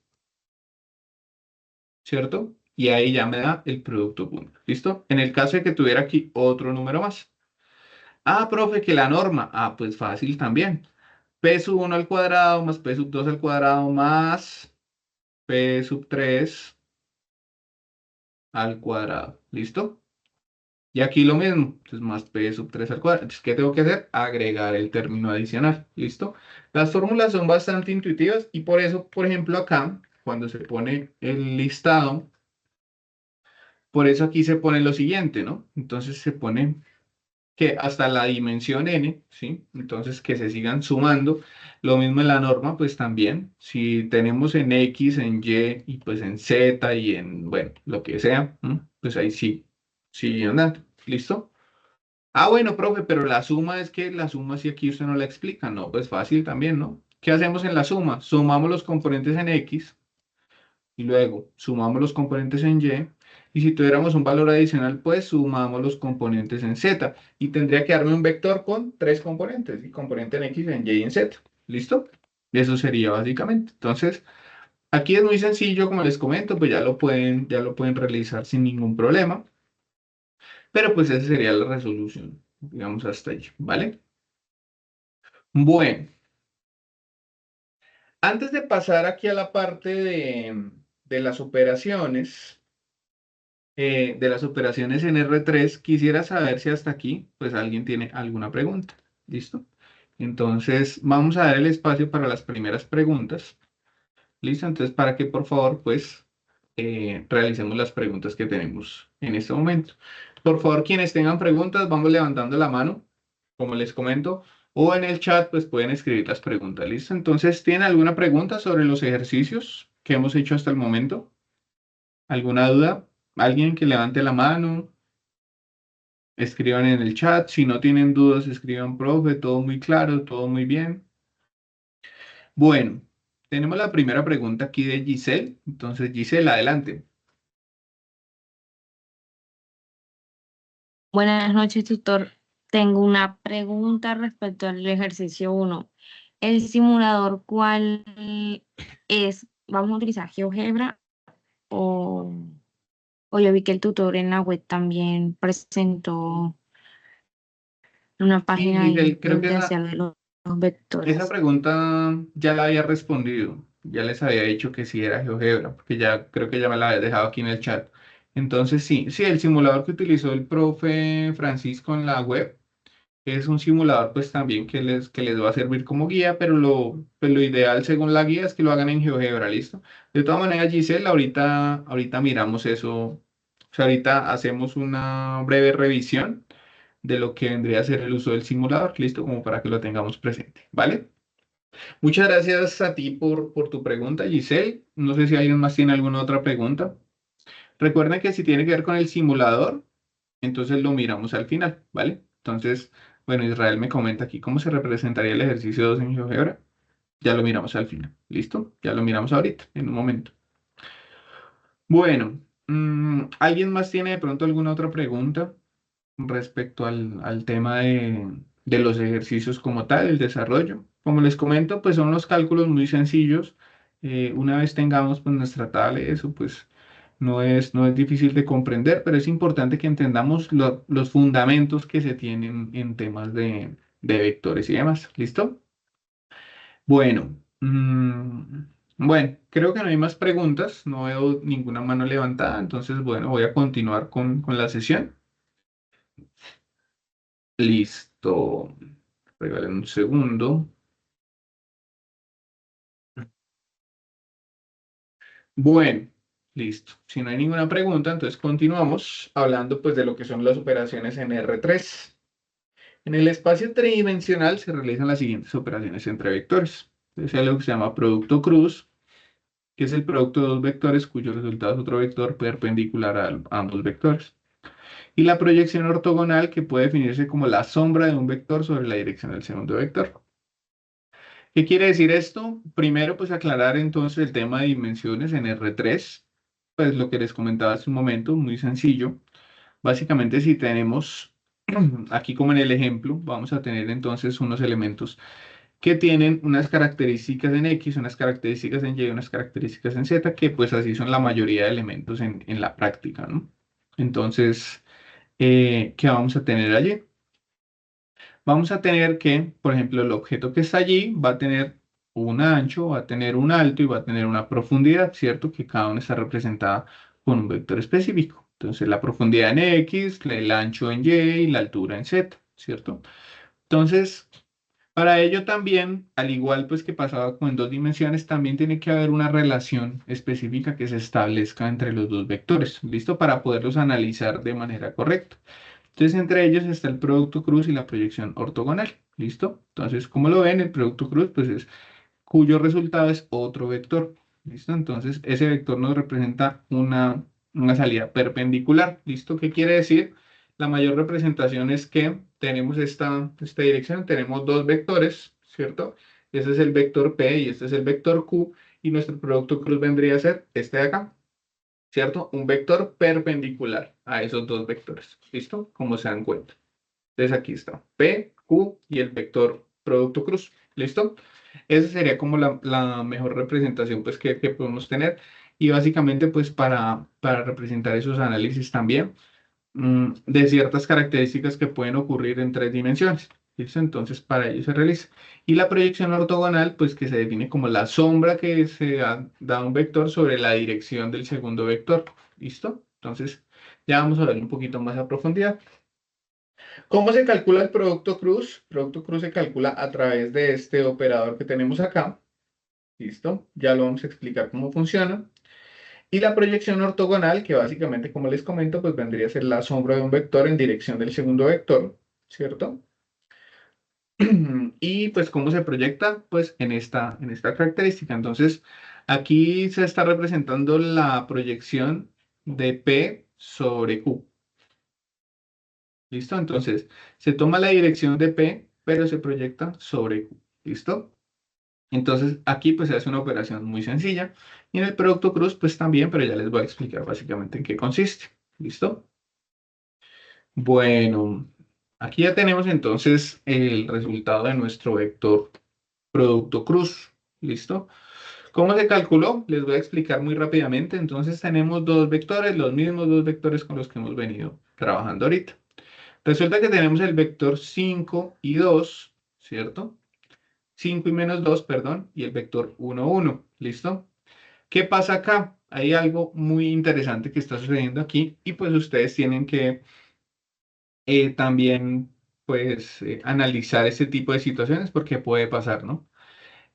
¿cierto? Y ahí ya me da el producto punto, ¿listo? En el caso de que tuviera aquí otro número más. Ah, profe, que la norma. Ah, pues fácil también. P sub 1 al cuadrado más P sub 2 al cuadrado más P sub 3 al cuadrado. ¿Listo? Y aquí lo mismo. Entonces más P sub 3 al cuadrado. Entonces, ¿qué tengo que hacer? Agregar el término adicional. ¿Listo? Las fórmulas son bastante intuitivas y por eso, por ejemplo, acá, cuando se pone el listado, por eso aquí se pone lo siguiente, ¿no? Entonces se pone que hasta la dimensión n, ¿sí? Entonces que se sigan sumando. Lo mismo en la norma, pues también, si tenemos en X, en Y y pues en Z y en, bueno, lo que sea, ¿m? Pues ahí sí, sí andando. ¿Listo? Ah, bueno, profe, pero la suma es que la suma si aquí usted no la explica, no, pues fácil también, ¿no? ¿Qué hacemos en la suma? Sumamos los componentes en X y luego sumamos los componentes en Y, y si tuviéramos un valor adicional, pues sumamos los componentes en Z, y tendría que darme un vector con tres componentes, y componente en X, en Y y en Z. ¿Listo? Y eso sería básicamente. Entonces, aquí es muy sencillo, como les comento, pues ya lo pueden realizar sin ningún problema, pero pues esa sería la resolución, digamos hasta allí, ¿vale? Bueno, antes de pasar aquí a la parte de las operaciones, en R3, quisiera saber si hasta aquí, pues alguien tiene alguna pregunta. ¿Listo? Entonces, vamos a dar el espacio para las primeras preguntas. ¿Listo? Entonces, para que por favor, pues, realicemos las preguntas que tenemos en este momento. Por favor, quienes tengan preguntas, vamos levantando la mano, como les comento, o en el chat, pues pueden escribir las preguntas. ¿Listo? Entonces, ¿tienen alguna pregunta sobre los ejercicios que hemos hecho hasta el momento? ¿Alguna duda? ¿Alguien que levante la mano? Escriban en el chat. Si no tienen dudas, escriban, profe, todo muy claro, todo muy bien. Bueno, tenemos la primera pregunta aquí de Giselle. Entonces, Giselle, adelante. Buenas noches, tutor. Tengo una pregunta respecto al ejercicio uno. ¿El simulador cuál es? ¿Vamos a utilizar GeoGebra o, o yo vi que el tutor en la web también presentó una Sí, página ahí Giselle, creo que prudencial de los esa vectores? pregunta ya la había respondido. Ya les había dicho que sí era GeoGebra, porque ya creo que ya me la había dejado aquí en el chat. Entonces, sí, sí, el simulador que utilizó el profe Francisco en la web. Es un simulador, pues también que les va a servir como guía, pero pues, lo ideal según la guía es que lo hagan en GeoGebra, ¿listo? De todas maneras, Giselle, ahorita miramos eso. O sea, ahorita hacemos una breve revisión de lo que vendría a ser el uso del simulador, ¿listo? Como para que lo tengamos presente, ¿vale? Muchas gracias a ti por tu pregunta, Giselle. No sé si alguien más tiene alguna otra pregunta. Recuerden que si tiene que ver con el simulador, entonces lo miramos al final, ¿vale? Entonces, bueno, Israel me comenta aquí cómo se representaría el ejercicio 2 en GeoGebra. Ya lo miramos al final, ¿listo? Ya lo miramos ahorita, en un momento. Bueno, ¿alguien más tiene de pronto alguna otra pregunta respecto al tema de los ejercicios como tal, el desarrollo? Como les comento, pues son los cálculos muy sencillos. Una vez tengamos pues nuestra tabla y eso, pues no es difícil de comprender, pero es importante que entendamos los fundamentos que se tienen en temas de vectores y demás. ¿Listo? Bueno, bueno, creo que no hay más preguntas, no veo ninguna mano levantada, entonces, bueno, voy a continuar con la sesión. Listo. Regalen un segundo. Bueno, listo. Si no hay ninguna pregunta, entonces continuamos hablando pues de lo que son las operaciones en R3. En el espacio tridimensional se realizan las siguientes operaciones entre vectores. Entonces hay algo que se llama producto cruz, que es el producto de dos vectores cuyo resultado es otro vector perpendicular a ambos vectores. Y la proyección ortogonal, que puede definirse como la sombra de un vector sobre la dirección del segundo vector. ¿Qué quiere decir esto? Primero, pues aclarar entonces el tema de dimensiones en R3, pues lo que les comentaba hace un momento, muy sencillo. Básicamente, si tenemos aquí como en el ejemplo, vamos a tener entonces unos elementos que tienen unas características en X, unas características en Y, unas características en Z, que pues así son la mayoría de elementos en la práctica, ¿no? Entonces, ¿qué vamos a tener allí? Vamos a tener que, por ejemplo, el objeto que está allí va a tener un ancho, va a tener un alto y va a tener una profundidad, ¿cierto? Que cada una está representada con un vector específico. Entonces, la profundidad en X, el ancho en Y y la altura en Z, ¿cierto? Entonces, para ello también, al igual pues que pasaba con en dos dimensiones, también tiene que haber una relación específica que se establezca entre los dos vectores, ¿listo? Para poderlos analizar de manera correcta. Entonces, entre ellos está el producto cruz y la proyección ortogonal, ¿listo? Entonces, como lo ven, el producto cruz pues es cuyo resultado es otro vector, ¿listo? Entonces, ese vector nos representa una salida perpendicular, ¿listo? ¿Qué quiere decir? La mayor representación es que tenemos esta dirección, tenemos dos vectores, ¿cierto? Este es el vector P y este es el vector Q, y nuestro producto cruz vendría a ser este de acá, ¿cierto? Un vector perpendicular a esos dos vectores, ¿listo? Como se dan cuenta. Entonces aquí está, P, Q y el vector producto cruz, ¿listo? Esa sería como la mejor representación pues que podemos tener, y básicamente pues para representar esos análisis también de ciertas características que pueden ocurrir en tres dimensiones. ¿Listo? Entonces, para ello se realiza. Y la proyección ortogonal, pues que se define como la sombra que se da un vector sobre la dirección del segundo vector. ¿Listo? Entonces, ya vamos a ver un poquito más a profundidad. ¿Cómo se calcula el producto cruz? El producto cruz se calcula a través de este operador que tenemos acá. ¿Listo? Ya lo vamos a explicar cómo funciona. Y la proyección ortogonal, que básicamente, como les comento, pues vendría a ser la sombra de un vector en dirección del segundo vector, ¿cierto? Y pues, ¿cómo se proyecta? Pues en esta característica. Entonces, aquí se está representando la proyección de P sobre Q. ¿Listo? Entonces, se toma la dirección de P, pero se proyecta sobre Q. ¿Listo? Entonces, aquí pues se hace una operación muy sencilla. Y en el producto cruz, pues también, pero ya les voy a explicar básicamente en qué consiste. ¿Listo? Bueno, aquí ya tenemos entonces el resultado de nuestro vector producto cruz. ¿Listo? ¿Cómo se calculó? Les voy a explicar muy rápidamente. Entonces tenemos dos vectores, los mismos dos vectores con los que hemos venido trabajando ahorita. Resulta que tenemos el vector 5 y 2, ¿cierto? 5 y menos 2, perdón, y el vector 1, 1. ¿Listo? ¿Qué pasa acá? Hay algo muy interesante que está sucediendo aquí, y pues ustedes tienen que también pues analizar este tipo de situaciones porque puede pasar, ¿no?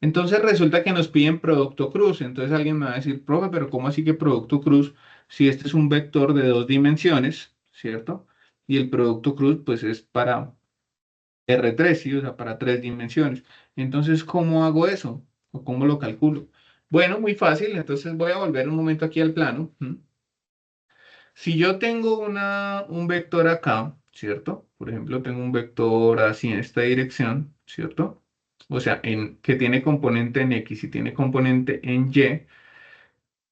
Entonces resulta que nos piden producto cruz. Entonces alguien me va a decir, profe, pero ¿cómo así que producto cruz si este es un vector de dos dimensiones, ¿cierto? Y el producto cruz pues es para R3, ¿sí? O sea, para tres dimensiones. Entonces, ¿cómo hago eso? ¿O cómo lo calculo? Bueno, muy fácil. Entonces voy a volver un momento aquí al plano. Si yo tengo un vector acá, ¿cierto? Por ejemplo, tengo un vector así en esta dirección, ¿cierto? O sea, que tiene componente en X y tiene componente en Y.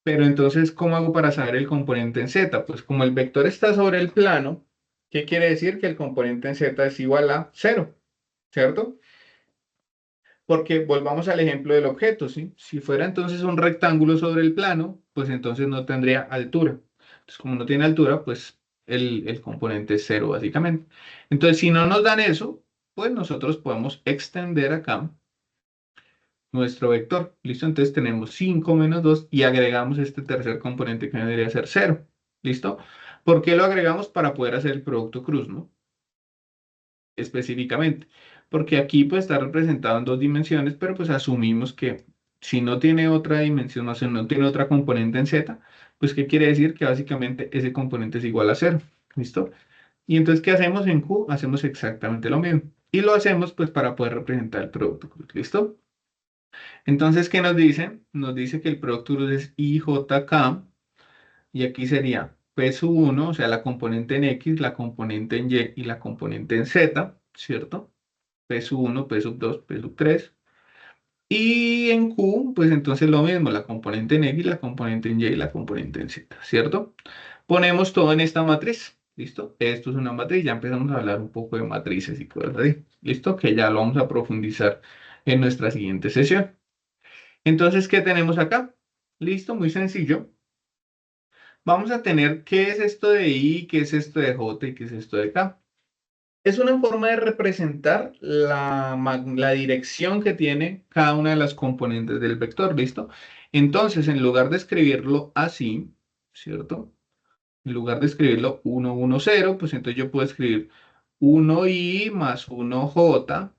Pero entonces, ¿cómo hago para saber el componente en Z? Pues como el vector está sobre el plano, ¿qué quiere decir? Que el componente en Z es igual a cero, ¿cierto? Porque volvamos al ejemplo del objeto, ¿sí? Si fuera entonces un rectángulo sobre el plano, pues entonces no tendría altura. Entonces, como no tiene altura, pues el componente es cero, básicamente. Entonces, si no nos dan eso, pues nosotros podemos extender acá nuestro vector. ¿Listo? Entonces tenemos 5 menos 2 y agregamos este tercer componente que debería ser cero. ¿Listo? ¿Por qué lo agregamos? Para poder hacer el producto cruz, ¿no? Específicamente, porque aquí pues está representado en dos dimensiones, pero pues asumimos que si no tiene otra dimensión, o sea, no tiene otra componente en Z, pues ¿qué quiere decir? Que básicamente ese componente es igual a cero, ¿listo? Y entonces, ¿qué hacemos en Q? Hacemos exactamente lo mismo. Y lo hacemos pues para poder representar el producto cruz. ¿Listo? Entonces, ¿qué nos dice? Nos dice que el producto cruz es IJK y aquí sería P sub 1, o sea, la componente en X, la componente en Y y la componente en Z, ¿cierto? P sub 1, P sub 2, P sub 3. Y en Q, pues entonces lo mismo, la componente en X, la componente en Y y la componente en Z, ¿cierto? Ponemos todo en esta matriz, ¿listo? Esto es una matriz, ya empezamos a hablar un poco de matrices y cosas así, ¿listo? Que ya lo vamos a profundizar en nuestra siguiente sesión. Entonces, ¿qué tenemos acá? Listo, muy sencillo. Vamos a tener qué es esto de I, qué es esto de J y qué es esto de K. Es una forma de representar la dirección que tiene cada una de las componentes del vector, ¿listo? Entonces, en lugar de escribirlo así, ¿cierto? En lugar de escribirlo 1, 1, 0, pues entonces yo puedo escribir 1i más 1j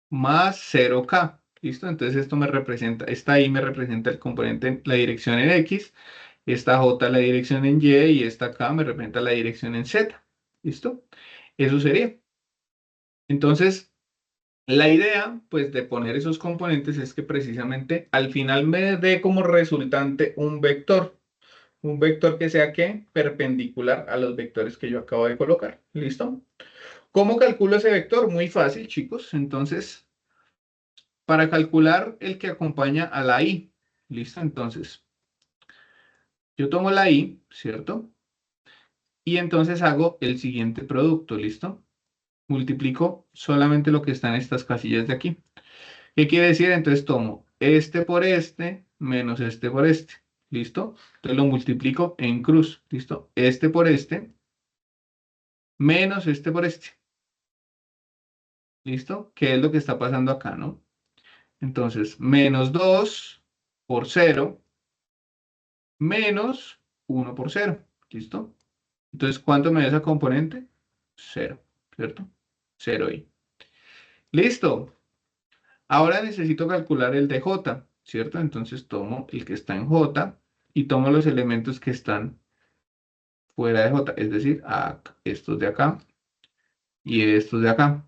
más 0k, ¿listo? Entonces esto me representa, esta i me representa el componente, la dirección en x, esta j la dirección en y y esta k me representa la dirección en z, ¿listo? Eso sería. Entonces, la idea, pues, de poner esos componentes es que precisamente al final me dé como resultante un vector. Un vector que sea que perpendicular a los vectores que yo acabo de colocar. ¿Listo? ¿Cómo calculo ese vector? Muy fácil, chicos. Entonces, para calcular el que acompaña a la i. ¿Listo? Entonces, yo tomo la i, ¿cierto? Y entonces hago el siguiente producto. ¿Listo? Multiplico solamente lo que está en estas casillas de aquí. ¿Qué quiere decir? Entonces tomo este por este menos este por este. ¿Listo? Entonces lo multiplico en cruz. ¿Listo? Este por este menos este por este. ¿Listo? ¿Qué es lo que está pasando acá, no? Entonces, menos 2 por 0 menos 1 por 0. ¿Listo? Entonces, ¿cuánto me da esa componente? Cero, ¿cierto? Cero i. Listo. Ahora necesito calcular el de j, ¿cierto? Entonces tomo el que está en j y tomo los elementos que están fuera de j, es decir, estos de acá y estos de acá.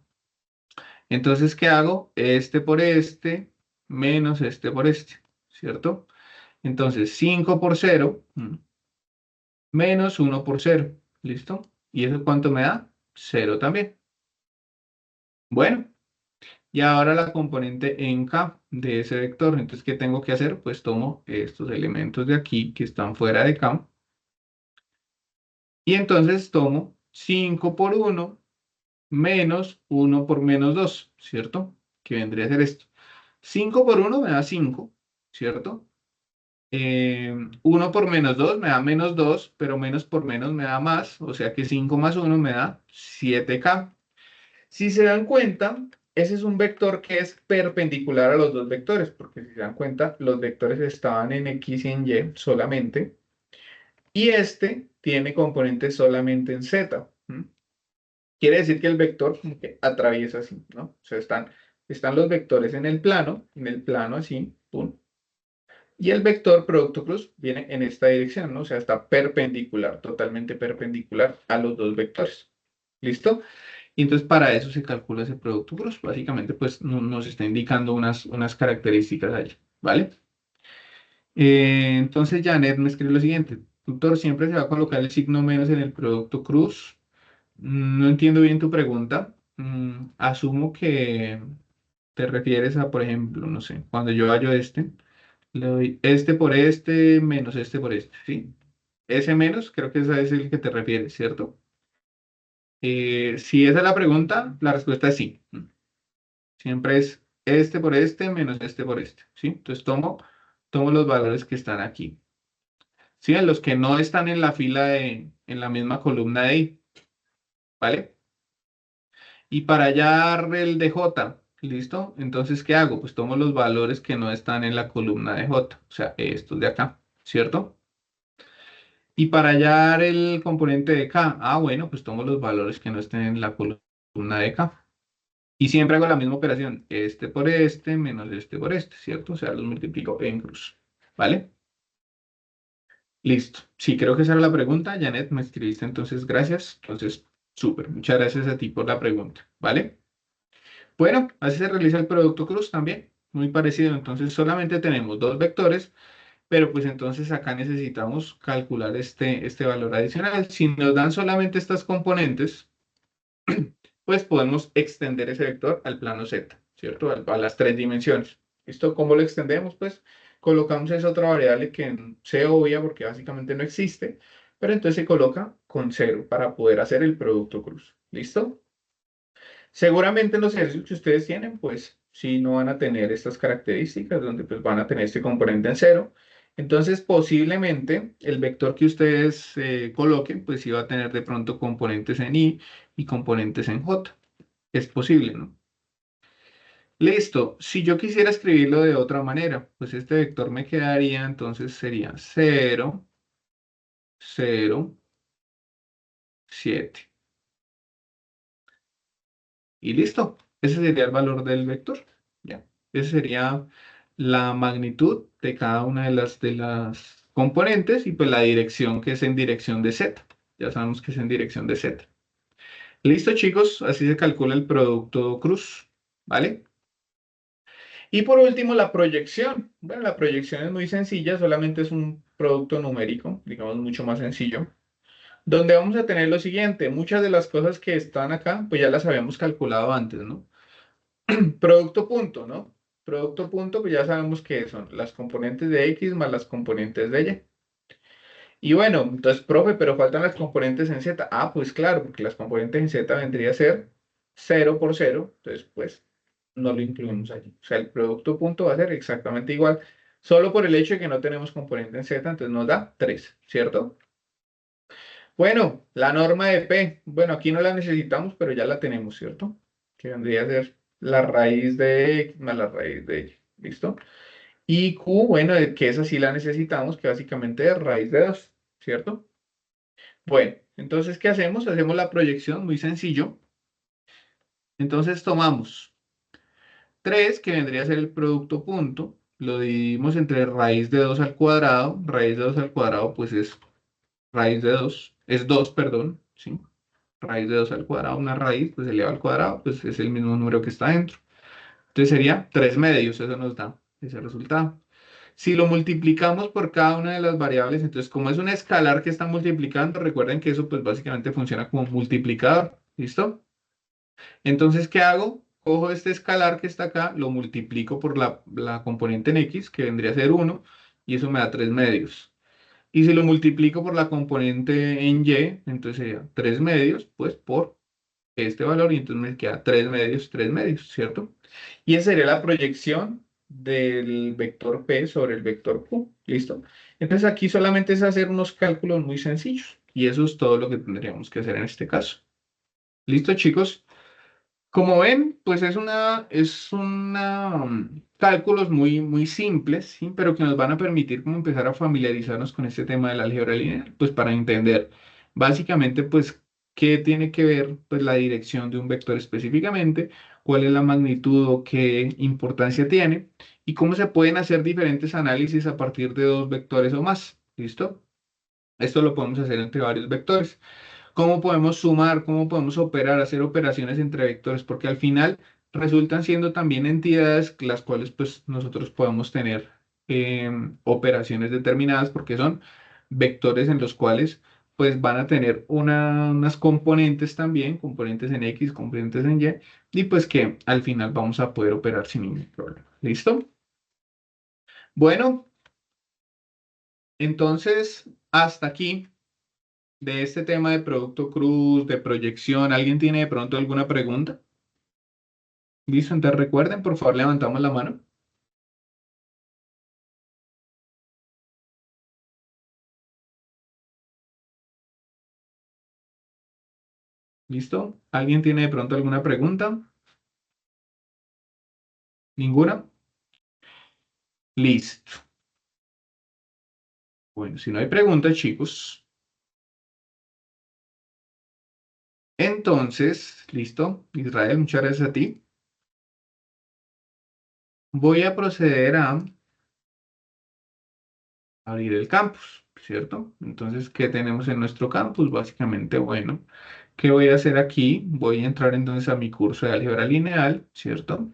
Entonces, ¿qué hago? Este por este menos este por este, ¿cierto? Entonces, 5 por 0 menos 1 por 0, ¿listo? ¿Y eso cuánto me da? Cero también. Bueno, y ahora la componente en K de ese vector. Entonces, ¿qué tengo que hacer? Pues tomo estos elementos de aquí que están fuera de K. Y entonces tomo 5 por 1 menos 1 por menos 2, ¿cierto? Que vendría a ser esto. 5 por 1 me da 5, ¿cierto? 1 por menos 2 me da menos 2, pero menos por menos me da más, o sea que 5 más 1 me da 7K. Si se dan cuenta, ese es un vector que es perpendicular a los dos vectores, porque si se dan cuenta, los vectores estaban en X y en Y solamente, y este tiene componentes solamente en Z. Quiere decir que el vector como que atraviesa así, ¿no? O sea, están los vectores en el plano así, pum. Y el vector producto cruz viene en esta dirección, ¿no? O sea, está perpendicular, totalmente perpendicular a los dos vectores. ¿Listo? Y entonces para eso se calcula ese producto cruz. Básicamente, pues nos está indicando unas características allí, ¿vale? Entonces Janet me escribe lo siguiente. Tutor, siempre se va a colocar el signo menos en el producto cruz. No entiendo bien tu pregunta. Asumo que te refieres a, por ejemplo, no sé, cuando yo hallo este. Le doy este por este menos este por este, ¿sí? Ese menos, creo que ese es el que te refieres, ¿cierto? Si esa es la pregunta, la respuesta es sí. Siempre es este por este menos este por este, ¿sí? Entonces tomo los valores que están aquí. ¿Sí? En los que no están en la en la misma columna de ahí, ¿vale? Y para hallar el de J, ¿listo? Entonces, ¿qué hago? Pues tomo los valores que no están en la columna de J, o sea, estos de acá, ¿cierto? Y para hallar el componente de K, bueno, pues tomo los valores que no estén en la columna de K. Y siempre hago la misma operación, este por este menos este por este, ¿cierto? O sea, los multiplico en cruz, ¿vale? Listo. Sí, creo que esa era la pregunta. Janet, me escribiste, entonces gracias. Entonces, Súper, muchas gracias a ti por la pregunta, ¿vale? Bueno, así se realiza el producto cruz también, muy parecido. Entonces solamente tenemos dos vectores, pero pues entonces acá necesitamos calcular este valor adicional. Si nos dan solamente estas componentes, pues podemos extender ese vector al plano Z, ¿cierto? A las tres dimensiones. ¿Listo? ¿Cómo lo extendemos? Pues colocamos esa otra variable que en C obvia porque básicamente no existe, pero entonces se coloca con cero para poder hacer el producto cruz. ¿Listo? Seguramente en los ejercicios que ustedes tienen, pues sí no van a tener estas características donde pues van a tener este componente en cero. Entonces posiblemente el vector que ustedes coloquen, pues sí va a tener de pronto componentes en Y y componentes en J. Es posible, ¿no? Listo. Si yo quisiera escribirlo de otra manera, pues este vector me quedaría, entonces sería 0, 0, 7. Y listo. Ese sería el valor del vector. Ya. Esa sería la magnitud de cada una de las componentes y pues la dirección que es en dirección de Z. Ya sabemos que es en dirección de Z. Listo, chicos. Así se calcula el producto cruz. ¿Vale? Y por último, la proyección. Bueno, la proyección es muy sencilla, solamente es un producto numérico, digamos, mucho más sencillo, donde vamos a tener lo siguiente, muchas de las cosas que están acá, pues ya las habíamos calculado antes, ¿no? Producto punto, ¿no? Producto punto, pues ya sabemos que son las componentes de X más las componentes de Y. Y bueno, entonces, profe, pero faltan las componentes en Z. Ah, pues claro, porque las componentes en Z vendría a ser cero por cero, entonces pues no lo incluimos allí. O sea, el producto punto va a ser exactamente igual, solo por el hecho de que no tenemos componente en Z, entonces nos da 3, ¿cierto? Bueno, la norma de P, bueno, aquí no la necesitamos, pero ya la tenemos, ¿cierto? Que vendría a ser la raíz de X más la raíz de Y, ¿listo? Y Q, bueno, que esa sí la necesitamos, que básicamente es raíz de 2, ¿cierto? Bueno, entonces, ¿qué hacemos? Hacemos la proyección, muy sencillo. Entonces tomamos 3 que vendría a ser el producto punto, lo dividimos entre raíz de 2 al cuadrado. Raíz de 2 al cuadrado, pues es raíz de 2 es 2 perdón, ¿sí? Raíz de 2 al cuadrado, una raíz, pues eleva al cuadrado, pues es el mismo número que está dentro. Entonces sería 3 medios, eso nos da ese resultado. Si lo multiplicamos por cada una de las variables, entonces como es un escalar que está multiplicando, recuerden que eso pues básicamente funciona como multiplicador, ¿listo? Entonces, ¿qué hago? Cojo este escalar que está acá, lo multiplico por la componente en X, que vendría a ser 1, y eso me da 3 medios. Y si lo multiplico por la componente en Y, entonces sería 3 medios, pues por este valor, y entonces me queda 3 medios, ¿cierto? Y esa sería la proyección del vector P sobre el vector Q, ¿listo? Entonces aquí solamente es hacer unos cálculos muy sencillos, y eso es todo lo que tendríamos que hacer en este caso. ¿Listo, chicos? Como ven, pues es una cálculos muy, muy simples, ¿sí? Pero que nos van a permitir como empezar a familiarizarnos con este tema de la álgebra lineal, pues para entender básicamente, pues, qué tiene que ver, pues, la dirección de un vector específicamente, cuál es la magnitud o qué importancia tiene, y cómo se pueden hacer diferentes análisis a partir de dos vectores o más, ¿listo? Esto lo podemos hacer entre varios vectores. ¿Cómo podemos sumar? ¿Cómo podemos operar, hacer operaciones entre vectores? Porque al final resultan siendo también entidades las cuales pues nosotros podemos tener operaciones determinadas porque son vectores en los cuales pues van a tener unas componentes también, componentes en X, componentes en Y pues que al final vamos a poder operar sin ningún problema. ¿Listo? Bueno, entonces hasta aquí de este tema de producto cruz, de proyección. ¿Alguien tiene de pronto alguna pregunta? Listo, entonces recuerden, por favor, levantamos la mano. ¿Listo? ¿Alguien tiene de pronto alguna pregunta? ¿Ninguna? Listo. Bueno, si no hay preguntas, chicos, entonces, listo. Israel, muchas gracias a ti. Voy a proceder a abrir el campus, ¿cierto? Entonces, ¿qué tenemos en nuestro campus? Básicamente, bueno. ¿Qué voy a hacer aquí? Voy a entrar entonces a mi curso de álgebra lineal, ¿cierto?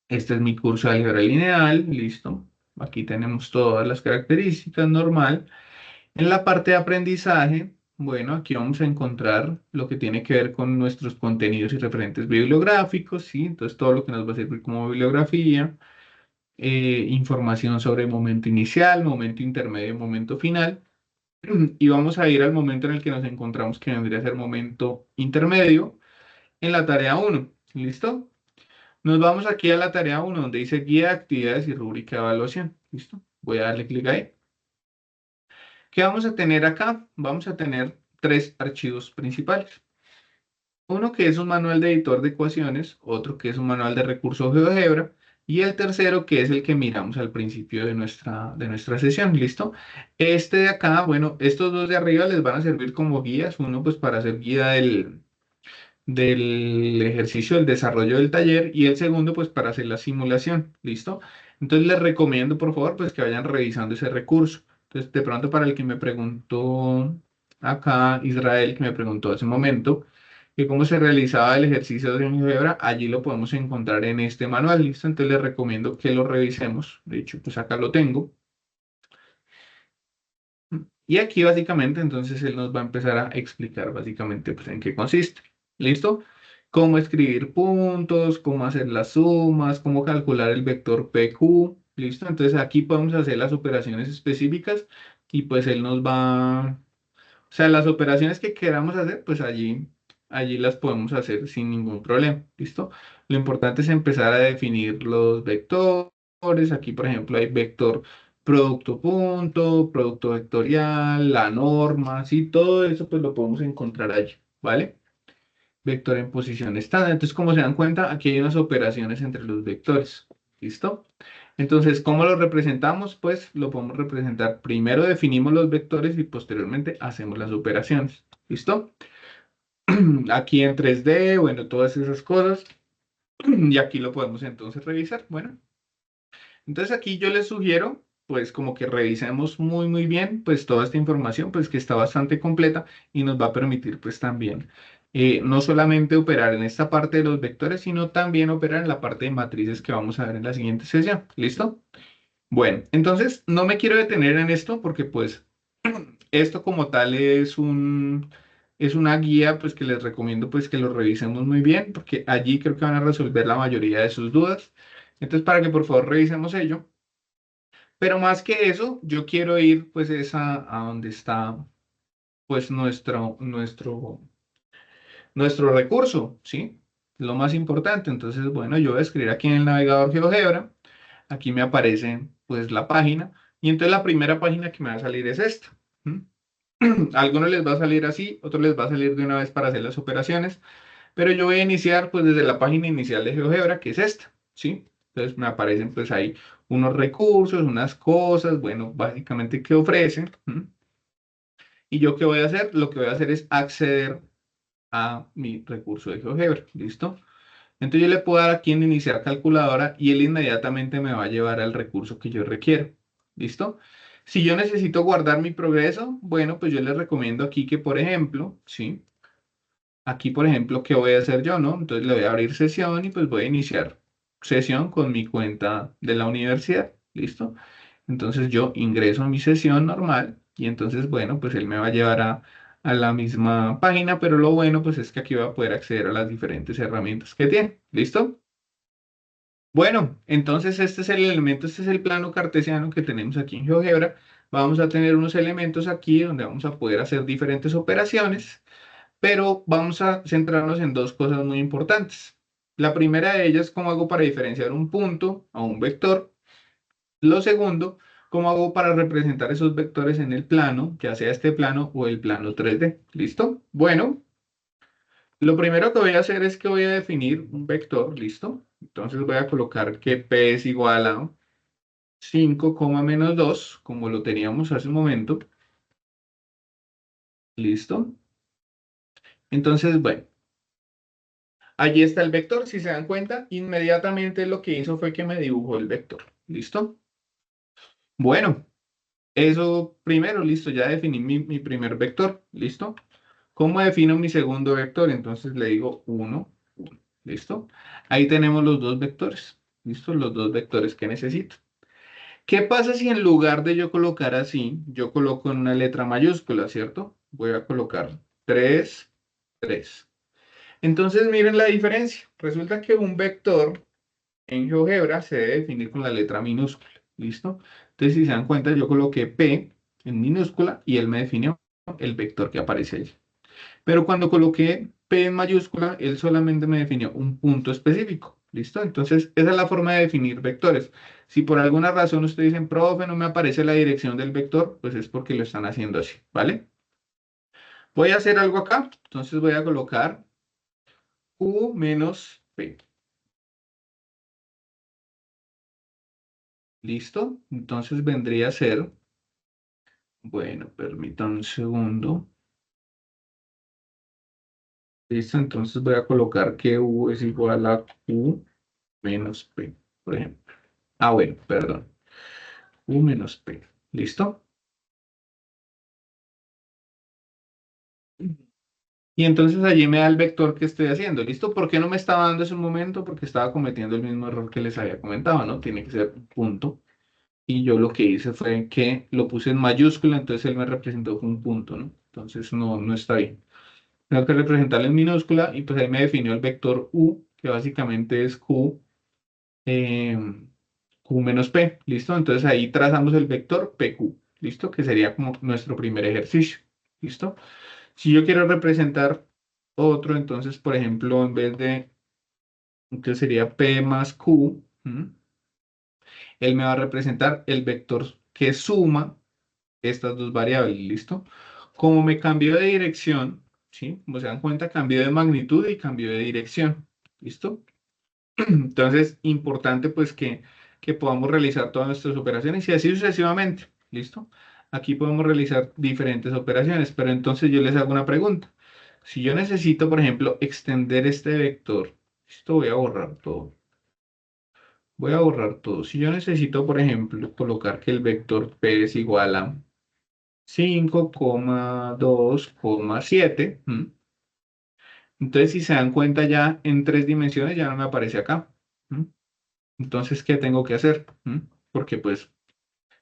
Este es mi curso de álgebra lineal, listo. Aquí tenemos todas las características, normal. En la parte de aprendizaje, bueno, aquí vamos a encontrar lo que tiene que ver con nuestros contenidos y referentes bibliográficos, ¿sí? Entonces, todo lo que nos va a servir como bibliografía, información sobre momento inicial, momento intermedio y momento final. Y vamos a ir al momento en el que nos encontramos, que vendría a ser momento intermedio, en la tarea uno. ¿Listo? Nos vamos aquí a la tarea uno, donde dice guía de actividades y rúbrica de evaluación. ¿Listo? Voy a darle clic ahí. ¿Qué vamos a tener acá? Vamos a tener tres archivos principales. Uno que es un manual de editor de ecuaciones, otro que es un manual de recursos GeoGebra y el tercero que es el que miramos al principio de nuestra sesión. ¿Listo? Este de acá, bueno, estos dos de arriba les van a servir como guías. Uno pues para hacer guía del ejercicio del desarrollo del taller y el segundo pues para hacer la simulación, ¿listo? Entonces les recomiendo por favor pues que vayan revisando ese recurso. Entonces de pronto para el que me preguntó acá, Israel, que me preguntó hace un momento, que cómo se realizaba el ejercicio de álgebra, allí lo podemos encontrar en este manual, ¿listo? Entonces les recomiendo que lo revisemos. De hecho pues acá lo tengo. Y aquí básicamente entonces él nos va a empezar a explicar básicamente pues en qué consiste. ¿Listo? Cómo escribir puntos, cómo hacer las sumas, cómo calcular el vector PQ. ¿Listo? Entonces aquí podemos hacer las operaciones específicas y pues él nos va, o sea, las operaciones que queramos hacer, pues allí las podemos hacer sin ningún problema. ¿Listo? Lo importante es empezar a definir los vectores. Aquí, por ejemplo, hay vector producto punto, producto vectorial, la norma, sí, todo eso pues lo podemos encontrar allí, ¿vale? Vector en posición estándar. Entonces, como se dan cuenta, aquí hay unas operaciones entre los vectores. ¿Listo? Entonces, ¿cómo lo representamos? Pues lo podemos representar. Primero definimos los vectores y posteriormente hacemos las operaciones. ¿Listo? Aquí en 3D, bueno, todas esas cosas. Y aquí lo podemos entonces revisar. Bueno, entonces aquí yo les sugiero, pues como que revisemos muy, muy bien, pues toda esta información, pues que está bastante completa y nos va a permitir pues también no solamente operar en esta parte de los vectores, sino también operar en la parte de matrices que vamos a ver en la siguiente sesión. ¿Listo? Bueno, entonces no me quiero detener en esto porque pues esto como tal es una guía pues que les recomiendo pues que lo revisemos muy bien porque allí creo que van a resolver la mayoría de sus dudas. Entonces para que por favor revisemos ello. Pero más que eso, yo quiero ir pues a donde está pues nuestro recurso, ¿sí? Lo más importante. Entonces, bueno, yo voy a escribir aquí en el navegador GeoGebra. Aquí me aparece pues la página. Y entonces la primera página que me va a salir es esta. ¿M? A algunos les va a salir así, otros les va a salir de una vez para hacer las operaciones. Pero yo voy a iniciar pues desde la página inicial de GeoGebra, que es esta, ¿sí? Entonces me aparecen pues ahí unos recursos, unas cosas, bueno, básicamente que ofrecen. ¿M? Y yo qué voy a hacer, lo que voy a hacer es acceder a mi recurso de GeoGebra, ¿listo? Entonces yo le puedo dar aquí en iniciar calculadora y él inmediatamente me va a llevar al recurso que yo requiero, ¿listo? Si yo necesito guardar mi progreso, bueno, pues yo les recomiendo aquí que, por ejemplo, ¿sí? Aquí, por ejemplo, ¿qué voy a hacer yo, no? Entonces le voy a abrir sesión y pues voy a iniciar sesión con mi cuenta de la universidad. ¿Listo? Entonces yo ingreso a mi sesión normal y entonces, bueno, pues él me va a llevar a la misma página, pero lo bueno pues es que aquí va a poder acceder a las diferentes herramientas que tiene. ¿Listo? Bueno, entonces este es el elemento, este es el plano cartesiano que tenemos aquí en GeoGebra. Vamos a tener unos elementos aquí donde vamos a poder hacer diferentes operaciones. Pero vamos a centrarnos en dos cosas muy importantes. La primera de ellas, cómo hago para diferenciar un punto a un vector. Lo segundo, cómo hago para representar esos vectores en el plano, ya sea este plano o el plano 3D. ¿Listo? Bueno, lo primero que voy a hacer es que voy a definir un vector. ¿Listo? Entonces voy a colocar que P es igual a 5, menos 2, como lo teníamos hace un momento. ¿Listo? Entonces, bueno. Allí está el vector, si se dan cuenta, inmediatamente lo que hizo fue que me dibujó el vector. ¿Listo? Bueno, eso primero, listo, ya definí mi primer vector. ¿Listo? ¿Cómo defino mi segundo vector? Entonces le digo 1, 1. ¿Listo? Ahí tenemos los dos vectores. ¿Listo? Los dos vectores que necesito. ¿Qué pasa si en lugar de yo colocar así, yo coloco en una letra mayúscula, ¿cierto? Voy a colocar 3, 3. Entonces miren la diferencia. Resulta que un vector en GeoGebra se debe definir con la letra minúscula. ¿Listo? Entonces si se dan cuenta, yo coloqué P en minúscula y él me definió el vector que aparece ahí. Pero cuando coloqué P en mayúscula, él solamente me definió un punto específico. ¿Listo? Entonces, esa es la forma de definir vectores. Si por alguna razón ustedes dicen, profe, no me aparece la dirección del vector, pues es porque lo están haciendo así, ¿vale? Voy a hacer algo acá. Entonces voy a colocar Q menos P. ¿Listo? Entonces vendría a ser, bueno, permítanme un segundo. ¿Listo? Entonces voy a colocar que U es igual a Q menos P, por ejemplo. Ah, bueno, perdón. U menos P. ¿Listo? Y entonces allí me da el vector que estoy haciendo. ¿Listo? ¿Por qué no me estaba dando ese momento? Porque estaba cometiendo el mismo error que les había comentado, ¿no? Tiene que ser un punto. Y yo lo que hice fue que lo puse en mayúscula, entonces él me representó con un punto, ¿no? Entonces no está bien. Tengo que representarlo en minúscula y pues ahí me definió el vector U, que básicamente es Q, eh, Q menos P. ¿Listo? Entonces ahí trazamos el vector PQ. ¿Listo? Que sería como nuestro primer ejercicio. ¿Listo? Si yo quiero representar otro, entonces, por ejemplo, en vez de, entonces sería P más Q, ¿m? Él me va a representar el vector que suma estas dos variables, ¿listo? Como me cambió de dirección, ¿sí? Como se dan cuenta, cambió de magnitud y cambió de dirección, ¿listo? Entonces, importante pues que podamos realizar todas nuestras operaciones y así sucesivamente, ¿listo? Aquí podemos realizar diferentes operaciones, pero entonces yo les hago una pregunta. Si yo necesito, por ejemplo, extender este vector, esto voy a borrar todo. Voy a borrar todo. Si yo necesito, por ejemplo, colocar que el vector P es igual a 5,2,7. Entonces, si se dan cuenta ya en tres dimensiones, ya no me aparece acá. ¿M? Entonces, ¿qué tengo que hacer? Porque pues,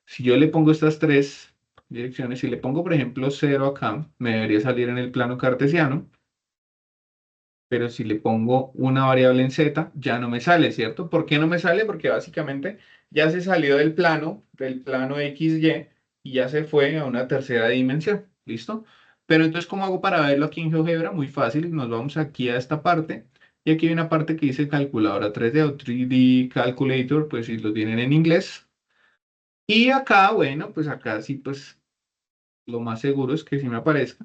si yo le pongo estas tres direcciones, si le pongo, por ejemplo, 0 acá, me debería salir en el plano cartesiano, pero si le pongo una variable en z, ya no me sale, ¿cierto? ¿Por qué no me sale? Porque básicamente ya se salió del plano XY, y ya se fue a una tercera dimensión, ¿listo? Pero entonces, ¿cómo hago para verlo aquí en GeoGebra? Muy fácil, nos vamos aquí a esta parte, y aquí hay una parte que dice calculadora 3D o 3D Calculator, pues si lo tienen en inglés. Y acá, bueno, pues acá sí, pues lo más seguro es que sí me aparezca,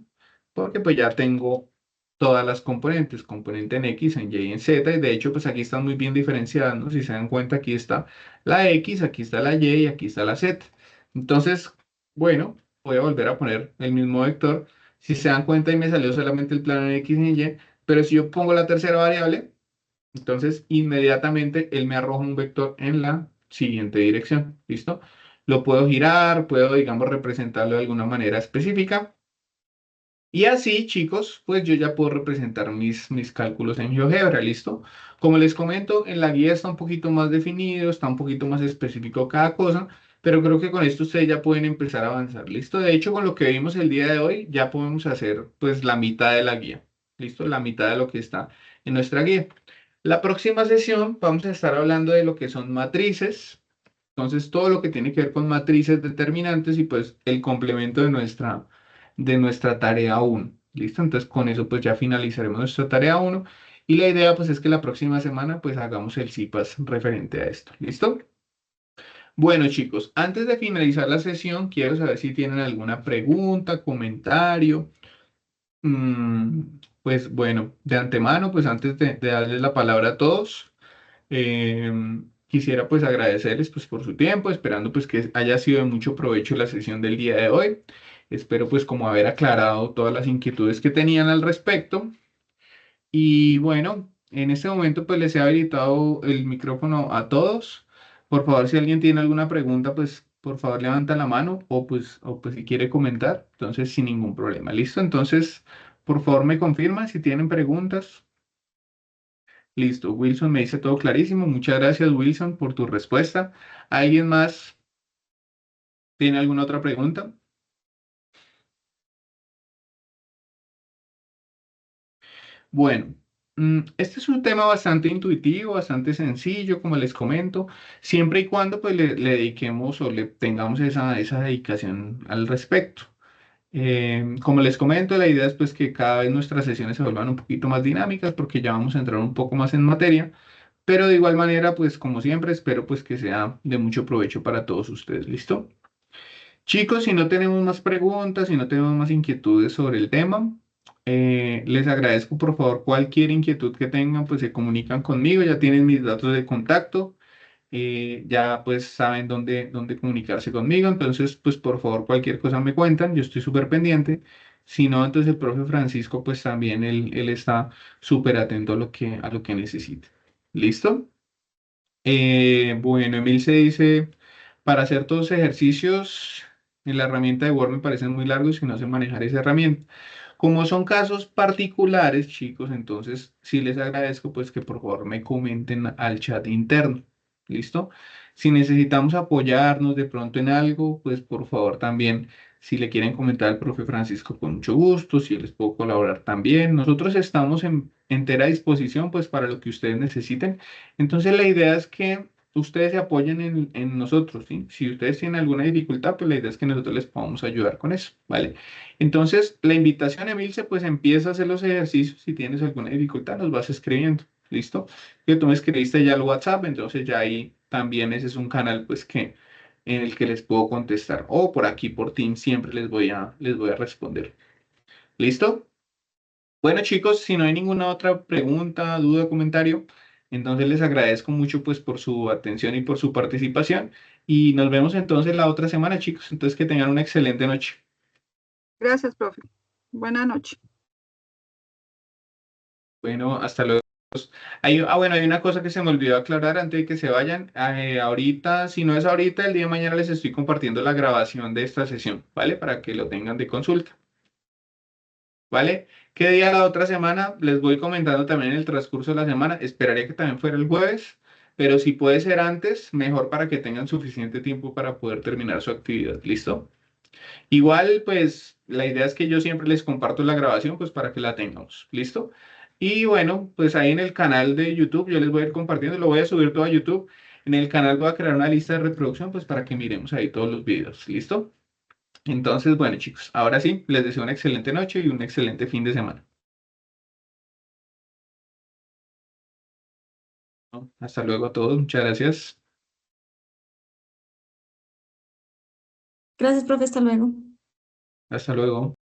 porque pues ya tengo todas las componentes, componente en X, en Y y en Z, y de hecho pues aquí están muy bien diferenciadas, ¿no? Si se dan cuenta, aquí está la X, aquí está la Y y aquí está la Z. Entonces, bueno, voy a volver a poner el mismo vector. Si se dan cuenta, y me salió solamente el plano en X y en Y, pero si yo pongo la tercera variable, entonces inmediatamente él me arroja un vector en la siguiente dirección. ¿Listo? Lo puedo girar, puedo, digamos, representarlo de alguna manera específica. Y así, chicos, pues yo ya puedo representar mis cálculos en GeoGebra, ¿listo? Como les comento, en la guía está un poquito más definido, está un poquito más específico cada cosa, pero creo que con esto ustedes ya pueden empezar a avanzar, ¿listo? De hecho, con lo que vimos el día de hoy, ya podemos hacer pues la mitad de la guía, ¿listo? La mitad de lo que está en nuestra guía. La próxima sesión vamos a estar hablando de lo que son matrices, entonces, todo lo que tiene que ver con matrices determinantes y pues el complemento de nuestra tarea uno. ¿Listo? Entonces, con eso pues ya finalizaremos nuestra tarea uno y la idea pues es que la próxima semana pues hagamos el CIPAS referente a esto. ¿Listo? Bueno, chicos, antes de finalizar la sesión, quiero saber si tienen alguna pregunta, comentario. Mm, pues bueno, de antemano, pues antes de darles la palabra a todos. Quisiera pues agradecerles pues por su tiempo, esperando pues que haya sido de mucho provecho la sesión del día de hoy. Espero pues como haber aclarado todas las inquietudes que tenían al respecto. Y bueno, en este momento pues les he habilitado el micrófono a todos. Por favor, si alguien tiene alguna pregunta, pues por favor levanta la mano o pues si quiere comentar, entonces sin ningún problema. ¿Listo? Entonces, Por favor, me confirman si tienen preguntas. Listo, Wilson me dice todo clarísimo. Muchas gracias, Wilson, por tu respuesta. ¿Alguien más tiene alguna otra pregunta? Bueno, este es un tema bastante intuitivo, bastante sencillo, como les comento, siempre y cuando pues le dediquemos o le tengamos esa dedicación al respecto. Como les comento, la idea es pues que cada vez nuestras sesiones se vuelvan un poquito más dinámicas porque ya vamos a entrar un poco más en materia, pero de igual manera pues como siempre espero pues que sea de mucho provecho para todos ustedes. ¿Listo? Chicos, si no tenemos más preguntas, si no tenemos más inquietudes sobre el tema, les agradezco por favor cualquier inquietud que tengan, pues se comunican conmigo, ya tienen mis datos de contacto, ya pues saben dónde comunicarse conmigo, entonces pues por favor cualquier cosa me cuentan, yo estoy súper pendiente. Si no, entonces el profe Francisco pues también él está súper atento a lo que necesite. ¿Listo? Bueno, Emil se dice, para hacer todos los ejercicios en la herramienta de Word me parecen muy largos y no sé manejar esa herramienta. Como son casos particulares, chicos, entonces sí les agradezco pues que por favor me comenten al chat interno. ¿Listo? Si necesitamos apoyarnos de pronto en algo, pues por favor también, si le quieren comentar al profe Francisco con mucho gusto, si les puedo colaborar también. Nosotros estamos en entera disposición pues para lo que ustedes necesiten. Entonces la idea es que ustedes se apoyen en nosotros, ¿sí? Si ustedes tienen alguna dificultad, pues la idea es que nosotros les podamos ayudar con eso, ¿vale? Entonces, la invitación, Emilce, pues empieza a hacer los ejercicios. Si tienes alguna dificultad, nos vas escribiendo. ¿Listo? Que tú me escribiste ya el WhatsApp, entonces ya ahí también ese es un canal, pues que en el que les puedo contestar. O por aquí, por Teams, siempre les voy a responder. ¿Listo? Bueno, chicos, si no hay ninguna otra pregunta, duda, comentario, entonces les agradezco mucho pues por su atención y por su participación. Y nos vemos entonces la otra semana, chicos. Entonces que tengan una excelente noche. Gracias, profe. Buenas noches. Bueno, hasta luego. Bueno, hay una cosa que se me olvidó aclarar antes de que se vayan. Ahorita, si no es ahorita, el día de mañana les estoy compartiendo la grabación de esta sesión, ¿vale? Para que lo tengan de consulta, ¿vale? ¿Qué día la otra semana? Les voy comentando también en el transcurso de la semana. Esperaría que también fuera el jueves, pero si puede ser antes, mejor para que tengan suficiente tiempo para poder terminar su actividad. ¿Listo? Igual, pues la idea es que yo siempre les comparto la grabación, pues para que la tengamos. ¿Listo? Y bueno, pues ahí en el canal de YouTube yo les voy a ir compartiendo, lo voy a subir todo a YouTube. En el canal voy a crear una lista de reproducción, pues para que miremos ahí todos los videos. ¿Listo? Entonces, bueno, chicos, ahora sí, les deseo una excelente noche y un excelente fin de semana. ¿No? Hasta luego a todos, muchas gracias. Gracias, profe, hasta luego. Hasta luego.